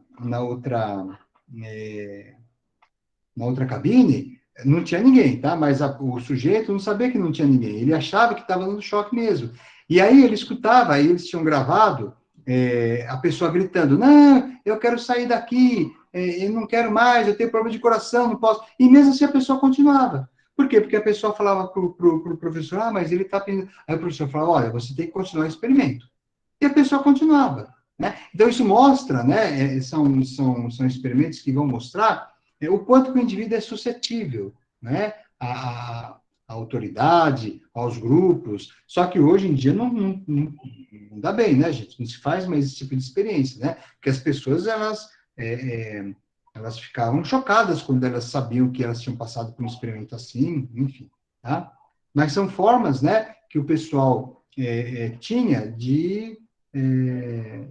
cabine, não tinha ninguém, tá? Mas o sujeito não sabia que não tinha ninguém, ele achava que estava dando choque mesmo. E aí ele escutava, aí eles tinham gravado a pessoa gritando, não, eu quero sair daqui, eu não quero mais, eu tenho problema de coração, não posso. E mesmo assim a pessoa continuava. Por quê? Porque a pessoa falava pro professor, mas ele está pensando. Aí o professor falava, olha, você tem que continuar o experimento. E a pessoa continuava, né? Então isso mostra, né? São experimentos que vão mostrar o quanto que o indivíduo é suscetível, né? A autoridade, aos grupos, só que hoje em dia não dá bem, né, gente? Não se faz mais esse tipo de experiência, né? Porque as pessoas, Elas ficavam chocadas quando elas sabiam que elas tinham passado por um experimento assim, enfim, tá? Mas são formas, né, que o pessoal tinha de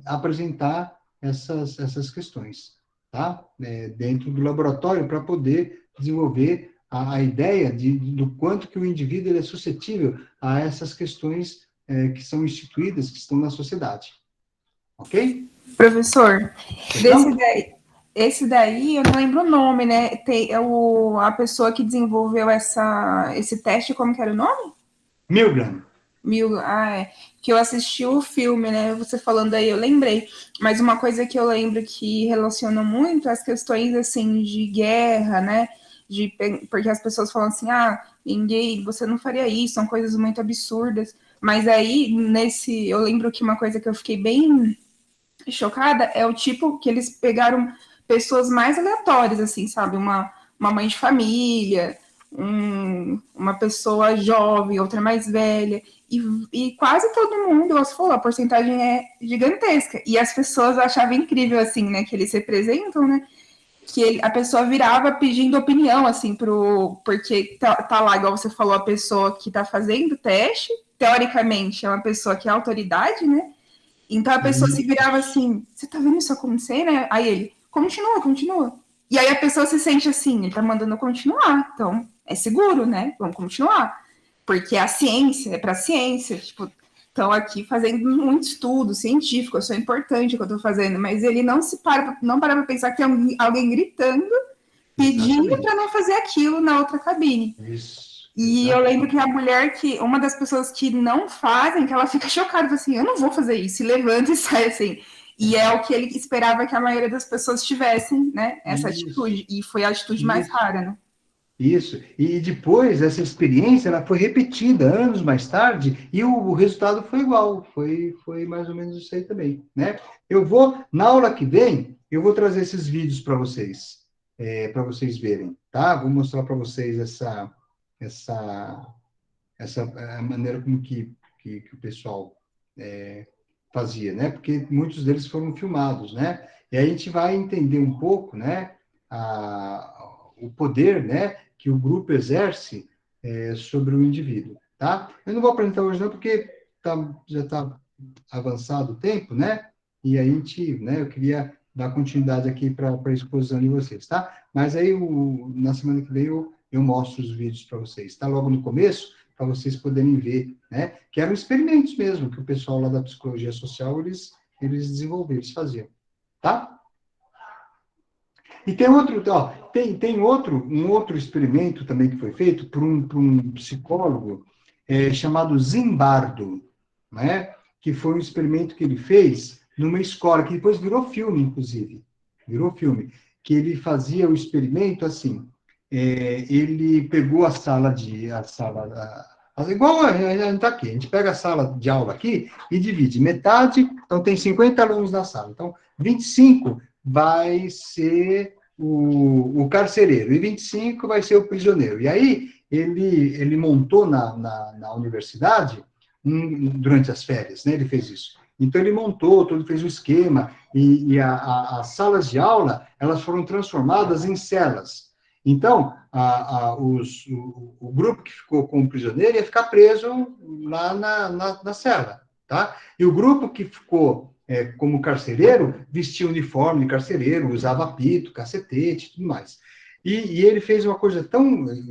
apresentar essas questões, tá? Dentro do laboratório, para poder desenvolver a ideia do quanto que o indivíduo ele é suscetível a essas questões que são instituídas, que estão na sociedade. Ok? Professor, Então, esse daí eu não lembro o nome, né? A pessoa que desenvolveu esse teste, como que era o nome? Milgram. Que eu assisti o filme, né? Você falando aí, eu lembrei. Mas uma coisa que eu lembro que relaciona muito as questões, assim, de guerra, né? Porque as pessoas falam assim, ninguém, você não faria isso, são coisas muito absurdas. Mas aí, eu lembro que uma coisa que eu fiquei bem chocada é o tipo que eles pegaram pessoas mais aleatórias, assim, sabe? Uma mãe de família, uma pessoa jovem, outra mais velha, e quase todo mundo, você falou, a porcentagem é gigantesca. E as pessoas achavam incrível, assim, né, que eles representam, né? Que a pessoa virava pedindo opinião, assim, porque tá lá, igual você falou, a pessoa que tá fazendo o teste, teoricamente, é uma pessoa que é autoridade, né? Então a pessoa se virava assim, você tá vendo isso acontecer, né? Aí ele, continua. E aí a pessoa se sente assim, ele tá mandando continuar, então é seguro, né? Vamos continuar. Porque a ciência, é pra ciência, tipo, estão aqui fazendo muito estudo científico, isso é importante o que eu tô fazendo, mas ele não para pra pensar que tem alguém gritando, pedindo para não fazer aquilo na outra cabine. Isso. E eu lembro que a mulher, uma das pessoas que não fazem, que ela fica chocada, assim, eu não vou fazer isso, e levanta e sai, assim. E é o que ele esperava que a maioria das pessoas tivessem, né, essa atitude. E foi a atitude mais rara, né? Isso. E depois, essa experiência, ela foi repetida anos mais tarde, e o resultado foi igual. Foi mais ou menos isso aí também, né? Na aula que vem, eu vou trazer esses vídeos para vocês verem, tá? Vou mostrar para vocês essa maneira como que o pessoal fazia, né? Porque muitos deles foram filmados, né? E aí a gente vai entender um pouco, né? O poder, né? Que o grupo exerce sobre o indivíduo, tá? Eu não vou apresentar hoje não, porque já está avançado o tempo, né? E a gente, né? Eu queria dar continuidade aqui para a exposição de vocês, tá? Mas aí, na semana que vem, eu mostro os vídeos para vocês, tá? Logo no começo, para vocês poderem ver, né? Que eram experimentos mesmo, que o pessoal lá da psicologia social, eles desenvolveram, eles faziam, tá? E tem outro, tem um outro experimento também que foi feito por um psicólogo chamado Zimbardo, né? Que foi um experimento que ele fez numa escola, que depois virou filme, inclusive. Virou filme. Que ele fazia o experimento assim, ele pegou igual a gente está aqui, a gente pega a sala de aula aqui e divide. Metade, então tem 50 alunos na sala. Então, 25 vai ser o carcereiro, e 25 vai ser o prisioneiro. E aí, ele montou na universidade, durante as férias, né, ele fez isso. Então, ele montou, fez o esquema, e as salas de aula, elas foram transformadas em celas. Então, o grupo que ficou como prisioneiro ia ficar preso lá na cela, tá? E o grupo que ficou como carcereiro, vestia uniforme de carcereiro, usava apito, cacetete e tudo mais. E ele fez uma coisa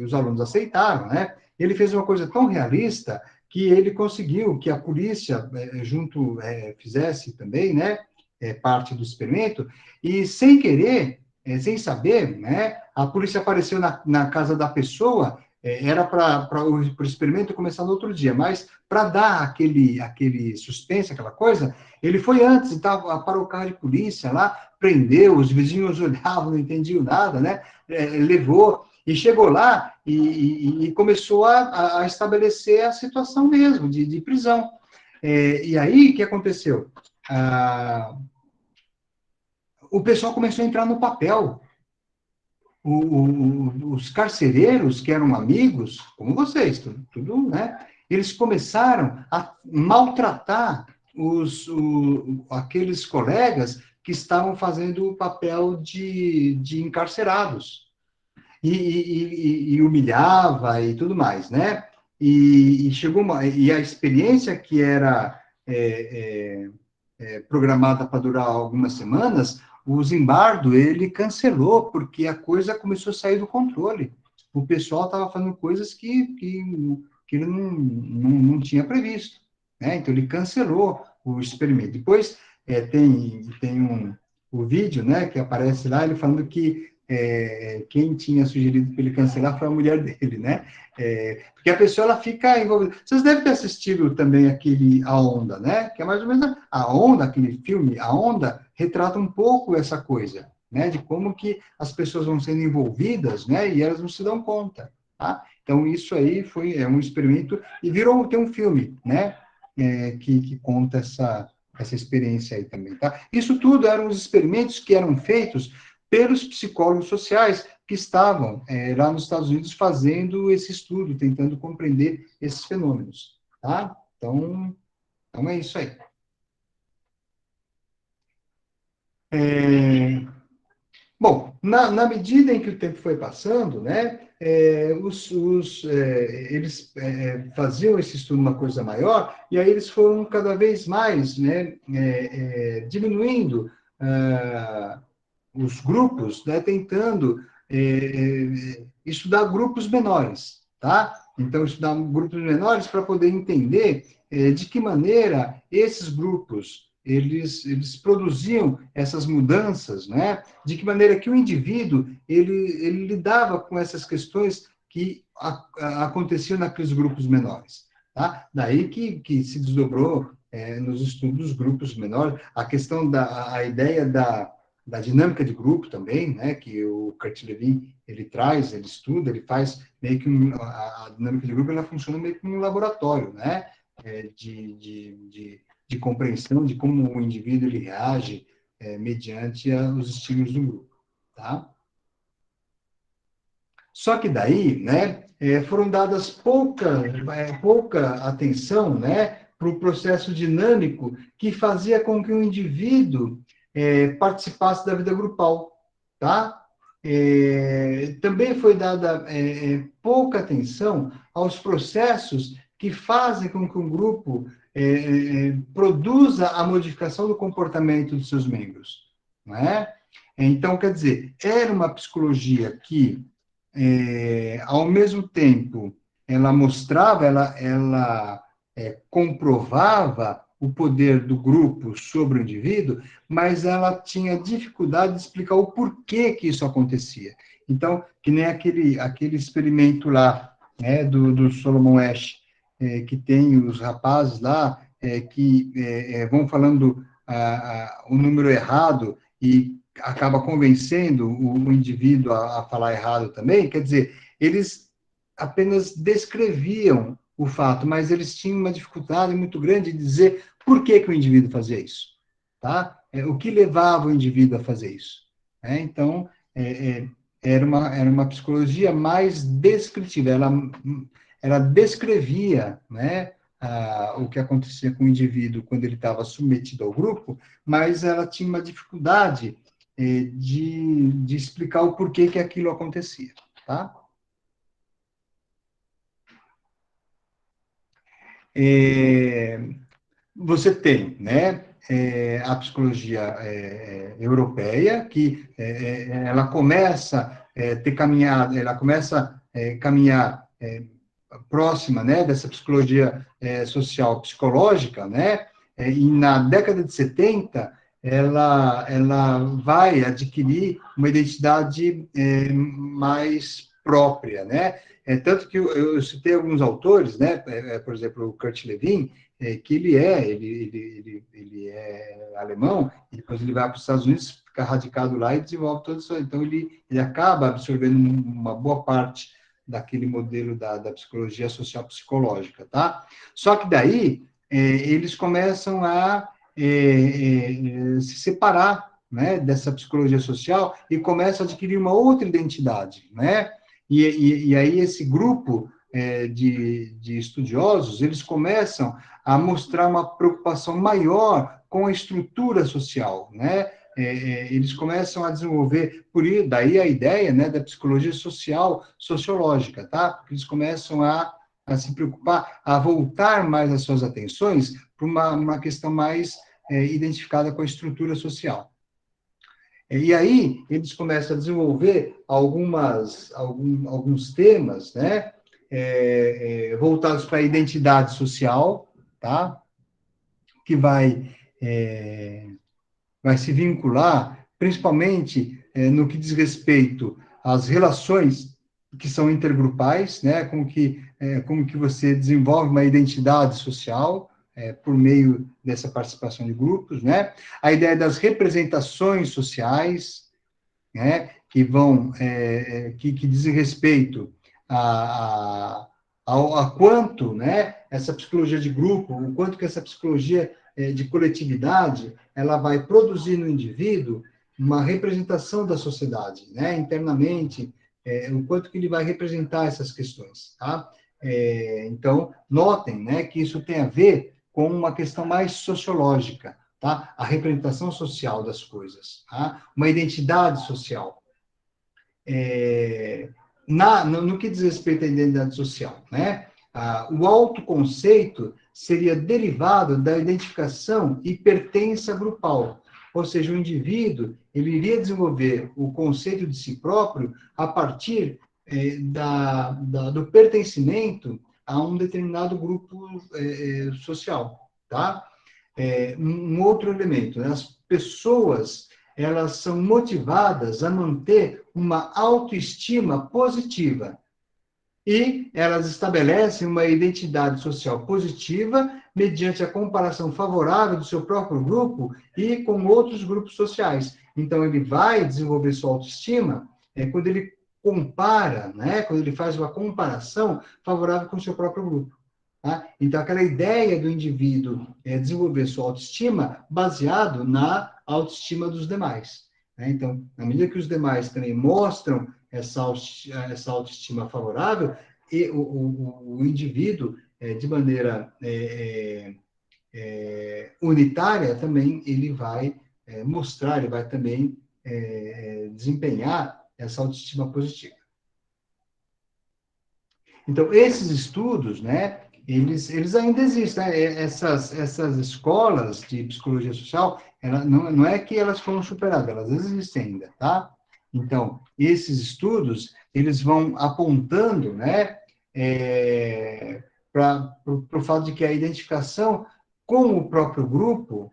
os alunos aceitaram, né? Ele fez uma coisa tão realista que ele conseguiu que a polícia fizesse também, né? Parte do experimento, e sem querer, sem saber, né? A polícia apareceu na casa da pessoa, era para o experimento começar no outro dia, mas para dar aquele suspense, aquela coisa, ele foi antes, então, para o carro de polícia lá, prendeu, os vizinhos olhavam, não entendiam nada, né? Levou, e chegou lá e começou a estabelecer a situação mesmo, de prisão. E aí, o que aconteceu? O pessoal começou a entrar no papel. Os carcereiros, que eram amigos, como vocês, tudo, né? Eles começaram a maltratar aqueles colegas que estavam fazendo o papel de encarcerados, e humilhava e tudo mais, né? E e a experiência que era programada para durar algumas semanas, o Zimbardo, ele cancelou, porque a coisa começou a sair do controle. O pessoal estava fazendo coisas que ele não tinha previsto, né? Então, ele cancelou o experimento. Depois, tem o vídeo, né, que aparece lá, ele falando que quem tinha sugerido para ele cancelar foi a mulher dele, né? Porque a pessoa, ela fica envolvida. Vocês devem ter assistido também aquele A Onda, né? Que é mais ou menos a Onda, aquele filme, A Onda, retrata um pouco essa coisa, né? De como que as pessoas vão sendo envolvidas, né? E elas não se dão conta, tá? Então, isso aí é um experimento, e tem um filme, né? Que conta essa experiência aí também, tá? Isso tudo eram os experimentos que eram feitos pelos psicólogos sociais que estavam lá nos Estados Unidos fazendo esse estudo, tentando compreender esses fenômenos, tá? Então é isso aí. Bom, na medida em que o tempo foi passando, né, eles faziam esse estudo uma coisa maior, e aí eles foram cada vez mais, né, diminuindo os grupos, né, tentando estudar grupos menores, tá? Então, estudar grupos menores para poder entender de que maneira esses grupos eles produziam essas mudanças, né? De que maneira que o indivíduo ele lidava com essas questões que aconteciam naqueles grupos menores, tá? Daí que se desdobrou nos estudos dos grupos menores a questão a ideia da dinâmica de grupo também, né? Que o Kurt Lewin ele traz, ele estuda, ele faz meio que a dinâmica de grupo, ela funciona meio que um laboratório, né? De compreensão de como o indivíduo ele reage mediante os estímulos do grupo, tá? Só que daí, né, foram dadas pouca atenção, né, para o processo dinâmico que fazia com que o indivíduo participasse da vida grupal, tá? Também foi dada pouca atenção aos processos que fazem com que um grupo produza a modificação do comportamento dos seus membros, não é? Então, quer dizer, era uma psicologia que, ao mesmo tempo, ela mostrava, ela comprovava o poder do grupo sobre o indivíduo, mas ela tinha dificuldade de explicar o porquê que isso acontecia. Então, que nem aquele experimento lá, né, do Solomon Asch, que tem os rapazes lá que vão falando o número errado e acaba convencendo o indivíduo a falar errado também, quer dizer, eles apenas descreviam o fato, mas eles tinham uma dificuldade muito grande de dizer por que o indivíduo fazia isso, tá? O que levava o indivíduo a fazer isso. Então, era uma psicologia mais descritiva, ela descrevia, né, o que acontecia com o indivíduo quando ele estava submetido ao grupo, mas ela tinha uma dificuldade de explicar o porquê que aquilo acontecia, tá? Você tem, né, a psicologia europeia, que ela começa a ter caminhado, ela começa a caminhar próxima, né, dessa psicologia social psicológica, né, e na década de 70, ela vai adquirir uma identidade mais própria, né, tanto que eu citei alguns autores, né, por exemplo, o Kurt Lewin, que ele é alemão, e depois ele vai para os Estados Unidos, fica radicado lá e desenvolve todo isso. Então, ele acaba absorvendo uma boa parte daquele modelo da psicologia social psicológica, tá? Só que daí, eles começam a se separar, né, dessa psicologia social e começam a adquirir uma outra identidade, né? E aí esse grupo de estudiosos, eles começam a mostrar uma preocupação maior com a estrutura social, né? eles começam a desenvolver, daí a ideia, né, da psicologia social, sociológica, tá? Porque eles começam a se preocupar, a voltar mais as suas atenções para uma questão mais identificada com a estrutura social. E aí, eles começam a desenvolver alguns temas, né, voltados para a identidade social, tá? Que vai se vincular, principalmente no que diz respeito às relações que são intergrupais, né? Como que você desenvolve uma identidade social por meio dessa participação de grupos, né? A ideia das representações sociais, né? Que vão que dizem respeito a quanto, né? Essa psicologia de grupo, o quanto que essa psicologia de coletividade, ela vai produzir no indivíduo uma representação da sociedade, né? Internamente, o quanto que ele vai representar essas questões, tá? Então, notem, né, que isso tem a ver com uma questão mais sociológica, tá? A representação social das coisas, tá? Uma identidade social. No que diz respeito à identidade social, né? O autoconceito seria derivado da identificação e pertença grupal, ou seja, o indivíduo ele iria desenvolver o conceito de si próprio a partir do pertencimento a um determinado grupo social, tá? Um outro elemento, né? As pessoas elas são motivadas a manter uma autoestima positiva e elas estabelecem uma identidade social positiva mediante a comparação favorável do seu próprio grupo e com outros grupos sociais. Então, ele vai desenvolver sua autoestima quando ele compara, né? Quando ele faz uma comparação favorável com o seu próprio grupo. Tá? Então, aquela ideia do indivíduo desenvolver sua autoestima baseado na autoestima dos demais. Né? Então, na medida que os demais também mostram essa autoestima favorável, e o indivíduo, de maneira unitária, também ele vai mostrar, ele vai também desempenhar essa autoestima positiva. Então, esses estudos, né, eles ainda existem, né? Essas escolas de psicologia social, não é que elas foram superadas, elas existem ainda, tá? Então, esses estudos, eles vão apontando, né, para o fato de que a identificação com o próprio grupo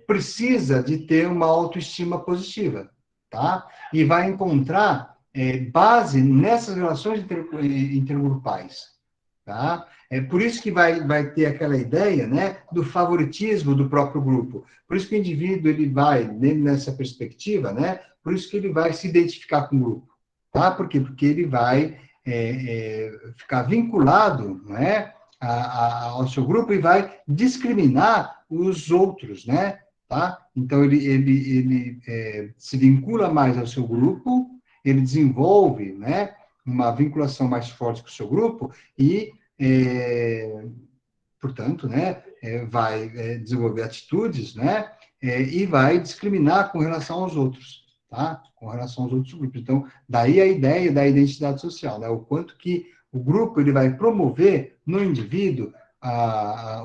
precisa de ter uma autoestima positiva, tá? E vai encontrar base nessas relações intergrupais. Tá? É por isso que vai ter aquela ideia, né, do favoritismo do próprio grupo. Por isso que o indivíduo ele vai, nessa perspectiva, né, por isso que ele vai se identificar com o grupo. Tá? Por quê? Porque ele vai ficar vinculado, né, ao seu grupo e vai discriminar os outros. Né? Tá? Então, ele se vincula mais ao seu grupo, ele desenvolve, né, uma vinculação mais forte com o seu grupo e, portanto, né, vai desenvolver atitudes, né, e vai discriminar com relação aos outros, tá? Com relação aos outros grupos. Então, daí a ideia da identidade social, né? O quanto que o grupo ele vai promover no indivíduo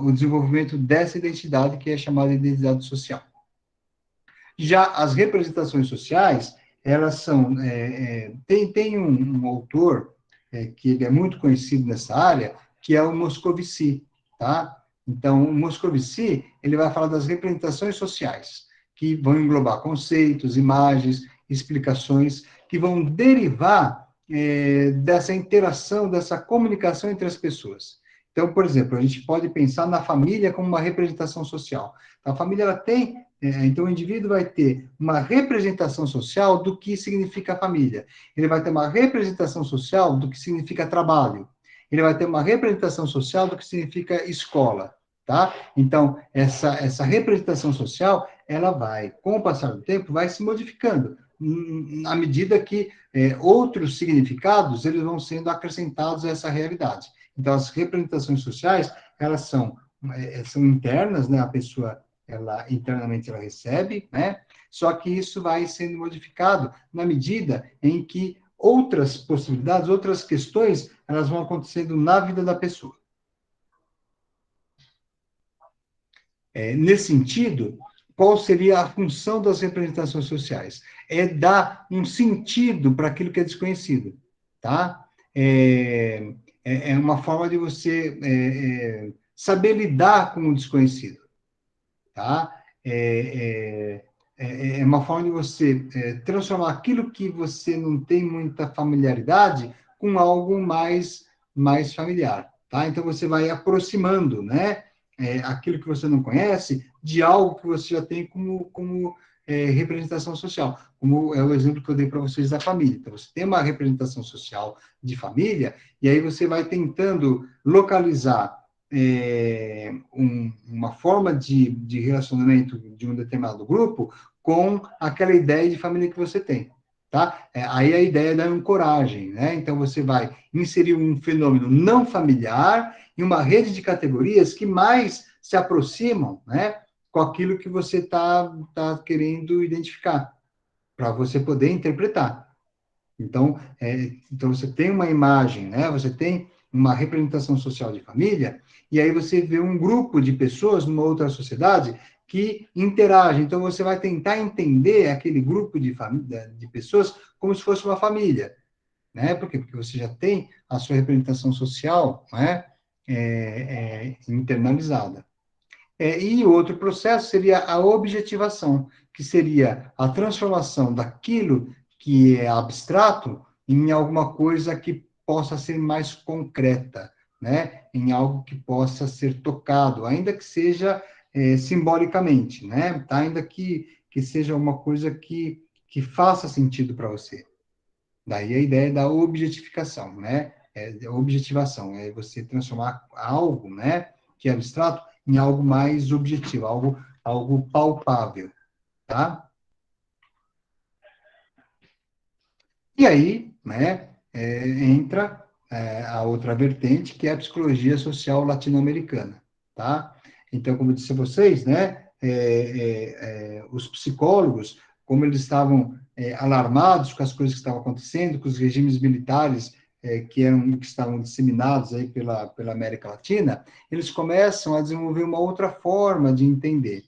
o desenvolvimento dessa identidade que é chamada de identidade social. Já as representações sociais, elas são... tem um autor que ele é muito conhecido nessa área, que é o Moscovici, tá? Então, o Moscovici, ele vai falar das representações sociais, que vão englobar conceitos, imagens, explicações, que vão derivar dessa interação, dessa comunicação entre as pessoas. Então, por exemplo, a gente pode pensar na família como uma representação social. A família, ela tem... Então, o indivíduo vai ter uma representação social do que significa família. Ele vai ter uma representação social do que significa trabalho. Ele vai ter uma representação social do que significa escola, tá? Então, essa representação social, ela vai, com o passar do tempo, vai se modificando, à medida que outros significados, eles vão sendo acrescentados a essa realidade. Então, as representações sociais, elas são internas, né? A pessoa internamente ela recebe, né? Só que isso vai sendo modificado na medida em que outras possibilidades, outras questões, elas vão acontecendo na vida da pessoa. Nesse sentido, qual seria a função das representações sociais? É dar um sentido para aquilo que é desconhecido, tá? É uma forma de você saber lidar com o desconhecido, tá? É uma forma de você transformar aquilo que você não tem muita familiaridade com algo mais familiar, tá? Então, você vai aproximando, né? Aquilo que você não conhece de algo que você já tem como representação social, como é o exemplo que eu dei para vocês da família. Então, você tem uma representação social de família, e aí você vai tentando localizar uma forma de relacionamento de um determinado grupo com aquela ideia de família que você tem, tá? Aí a ideia é da ancoragem, né? Então, você vai inserir um fenômeno não familiar em uma rede de categorias que mais se aproximam, né, com aquilo que você tá querendo identificar, para você poder interpretar. Então, você tem uma imagem, né? Você tem uma representação social de família, e aí você vê um grupo de pessoas numa outra sociedade que interagem. Então, você vai tentar entender aquele grupo de pessoas como se fosse uma família, né? Por quê? Porque você já tem a sua representação social, né? Internalizada. E outro processo seria a objetivação, que seria a transformação daquilo que é abstrato em alguma coisa que possa ser mais concreta, né? Em algo que possa ser tocado, ainda que seja simbolicamente, né? Tá? Ainda que seja uma coisa que faça sentido para você. Daí a ideia da objetificação, né? Objetivação, é você transformar algo, né, que é abstrato, em algo mais objetivo, algo palpável, tá? E aí, né, entra a outra vertente, que é a psicologia social latino-americana, tá? Então, como eu disse a vocês, né, os psicólogos, como eles estavam alarmados com as coisas que estavam acontecendo, com os regimes militares que estavam disseminados aí pela América Latina, eles começam a desenvolver uma outra forma de entender.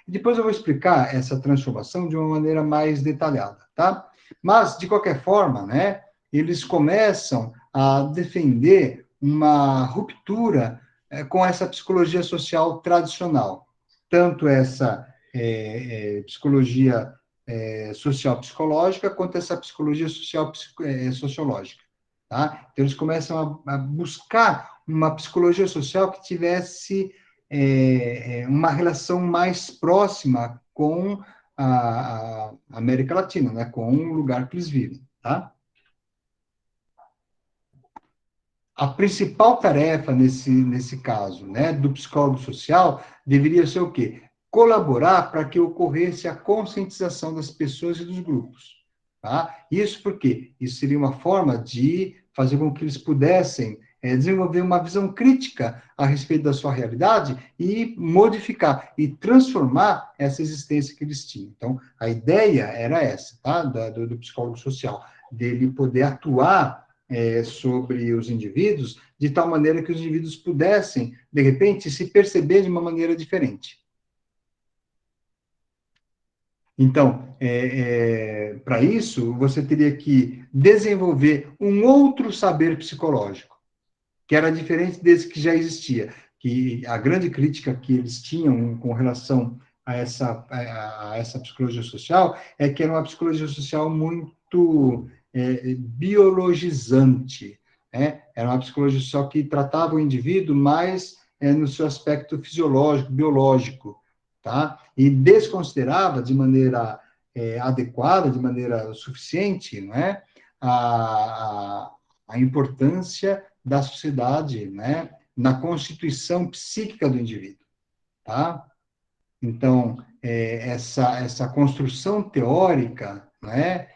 Depois eu vou explicar essa transformação de uma maneira mais detalhada, tá? Mas, de qualquer forma, né, eles começam a defender uma ruptura com essa psicologia social tradicional. Tanto essa psicologia social psicológica, quanto essa psicologia social sociológica. Tá? Então, eles começam a buscar uma psicologia social que tivesse uma relação mais próxima com a América Latina, né, com o lugar que eles vivem, tá? A principal tarefa nesse caso, né, do psicólogo social, deveria ser o quê? Colaborar para que ocorresse a conscientização das pessoas e dos grupos, tá? Isso porque isso seria uma forma de fazer com que eles pudessem desenvolver uma visão crítica a respeito da sua realidade e modificar e transformar essa existência que eles tinham. Então, a ideia era essa, tá? Do psicólogo social, dele poder atuar sobre os indivíduos de tal maneira que os indivíduos pudessem, de repente, se perceber de uma maneira diferente. Então, para isso, você teria que desenvolver um outro saber psicológico, que era diferente desse que já existia, que a grande crítica que eles tinham com relação a essa psicologia social é que era uma psicologia social muito biologizante, né? Era uma psicologia social que tratava o indivíduo mais no seu aspecto fisiológico, biológico, tá? E desconsiderava de maneira adequada, de maneira suficiente, não é? A importância da sociedade, né, na constituição psíquica do indivíduo, tá? Então, essa construção teórica, né,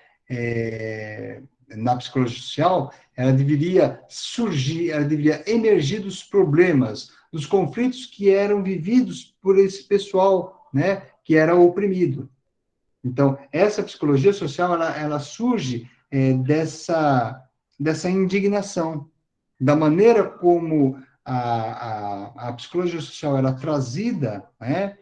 na psicologia social, ela deveria surgir, ela deveria emergir dos problemas, dos conflitos que eram vividos por esse pessoal né, que era o oprimido. Então, essa psicologia social, ela surge dessa indignação, da maneira como a psicologia social era trazida, né,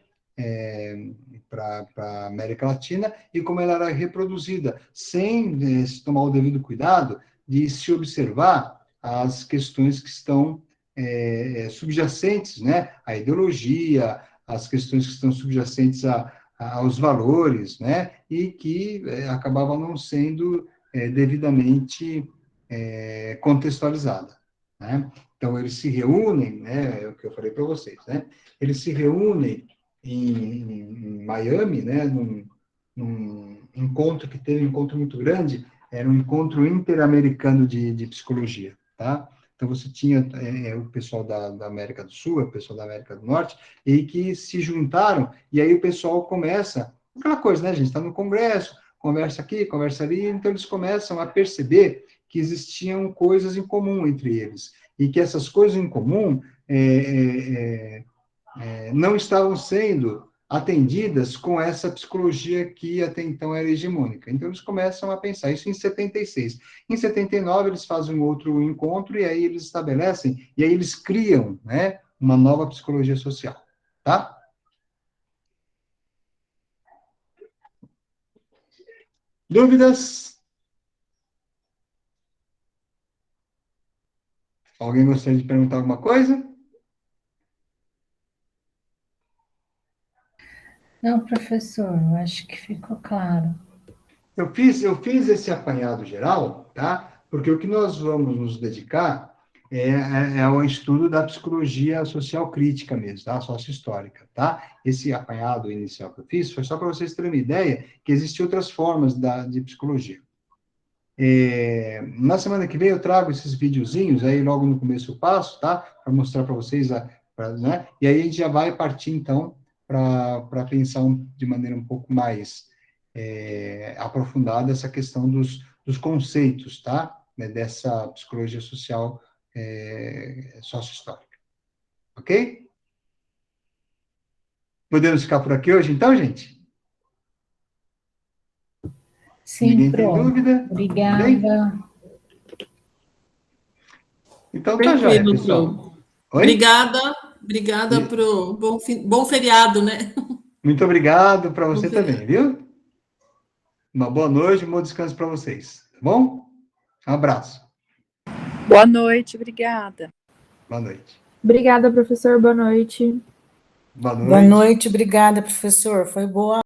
para a América Latina e como ela era reproduzida, sem se tomar o devido cuidado de se observar as questões que estão subjacentes, né, à ideologia, as questões que estão subjacentes aos valores, né, e que acabavam não sendo devidamente contextualizada, né? Então, eles se reúnem, né, é o que eu falei para vocês, né? Eles se reúnem em Miami, né, num encontro que teve um encontro muito grande, era um encontro interamericano de psicologia, tá? Então, você tinha o pessoal da América do Sul, o pessoal da América do Norte, e que se juntaram, e aí o pessoal começa, aquela coisa, né, a gente está no Congresso, conversa aqui, conversa ali, então eles começam a perceber que existiam coisas em comum entre eles, e que essas coisas em comum não estavam sendo atendidas com essa psicologia que até então era hegemônica. Então, eles começam a pensar isso em 76. Em 79, eles fazem um outro encontro, e aí eles estabelecem, e aí eles criam, né, uma nova psicologia social, tá? Dúvidas? Alguém gostaria de perguntar alguma coisa? Não, professor, eu acho que ficou claro. Eu fiz esse apanhado geral, tá? Porque o que nós vamos nos dedicar ao estudo da psicologia social crítica mesmo, tá? Sócio-histórica, tá? Esse apanhado inicial que eu fiz foi só para vocês terem uma ideia que existem outras formas de psicologia. Na semana que vem eu trago esses videozinhos, aí logo no começo eu passo, tá? Para mostrar para vocês, né? E aí a gente já vai partir, então, para pensar de maneira um pouco mais aprofundada essa questão dos conceitos, tá? Né, dessa psicologia social sócio-histórica. Ok? Podemos ficar por aqui hoje, então, gente? Sim, Ninguém tem pronto. dúvida? Obrigada. Bem? Então, tá joia, Tranquilo, pessoal. Pro. Oi? Obrigada pro bom feriado, né? Muito obrigado para Bom você feriado. também, viu? Uma boa noite, um bom descanso para vocês, tá bom? Um abraço. Boa noite, obrigada. Boa noite. Obrigada, professor. Boa noite. Boa noite. Boa noite, obrigada, professor. Foi boa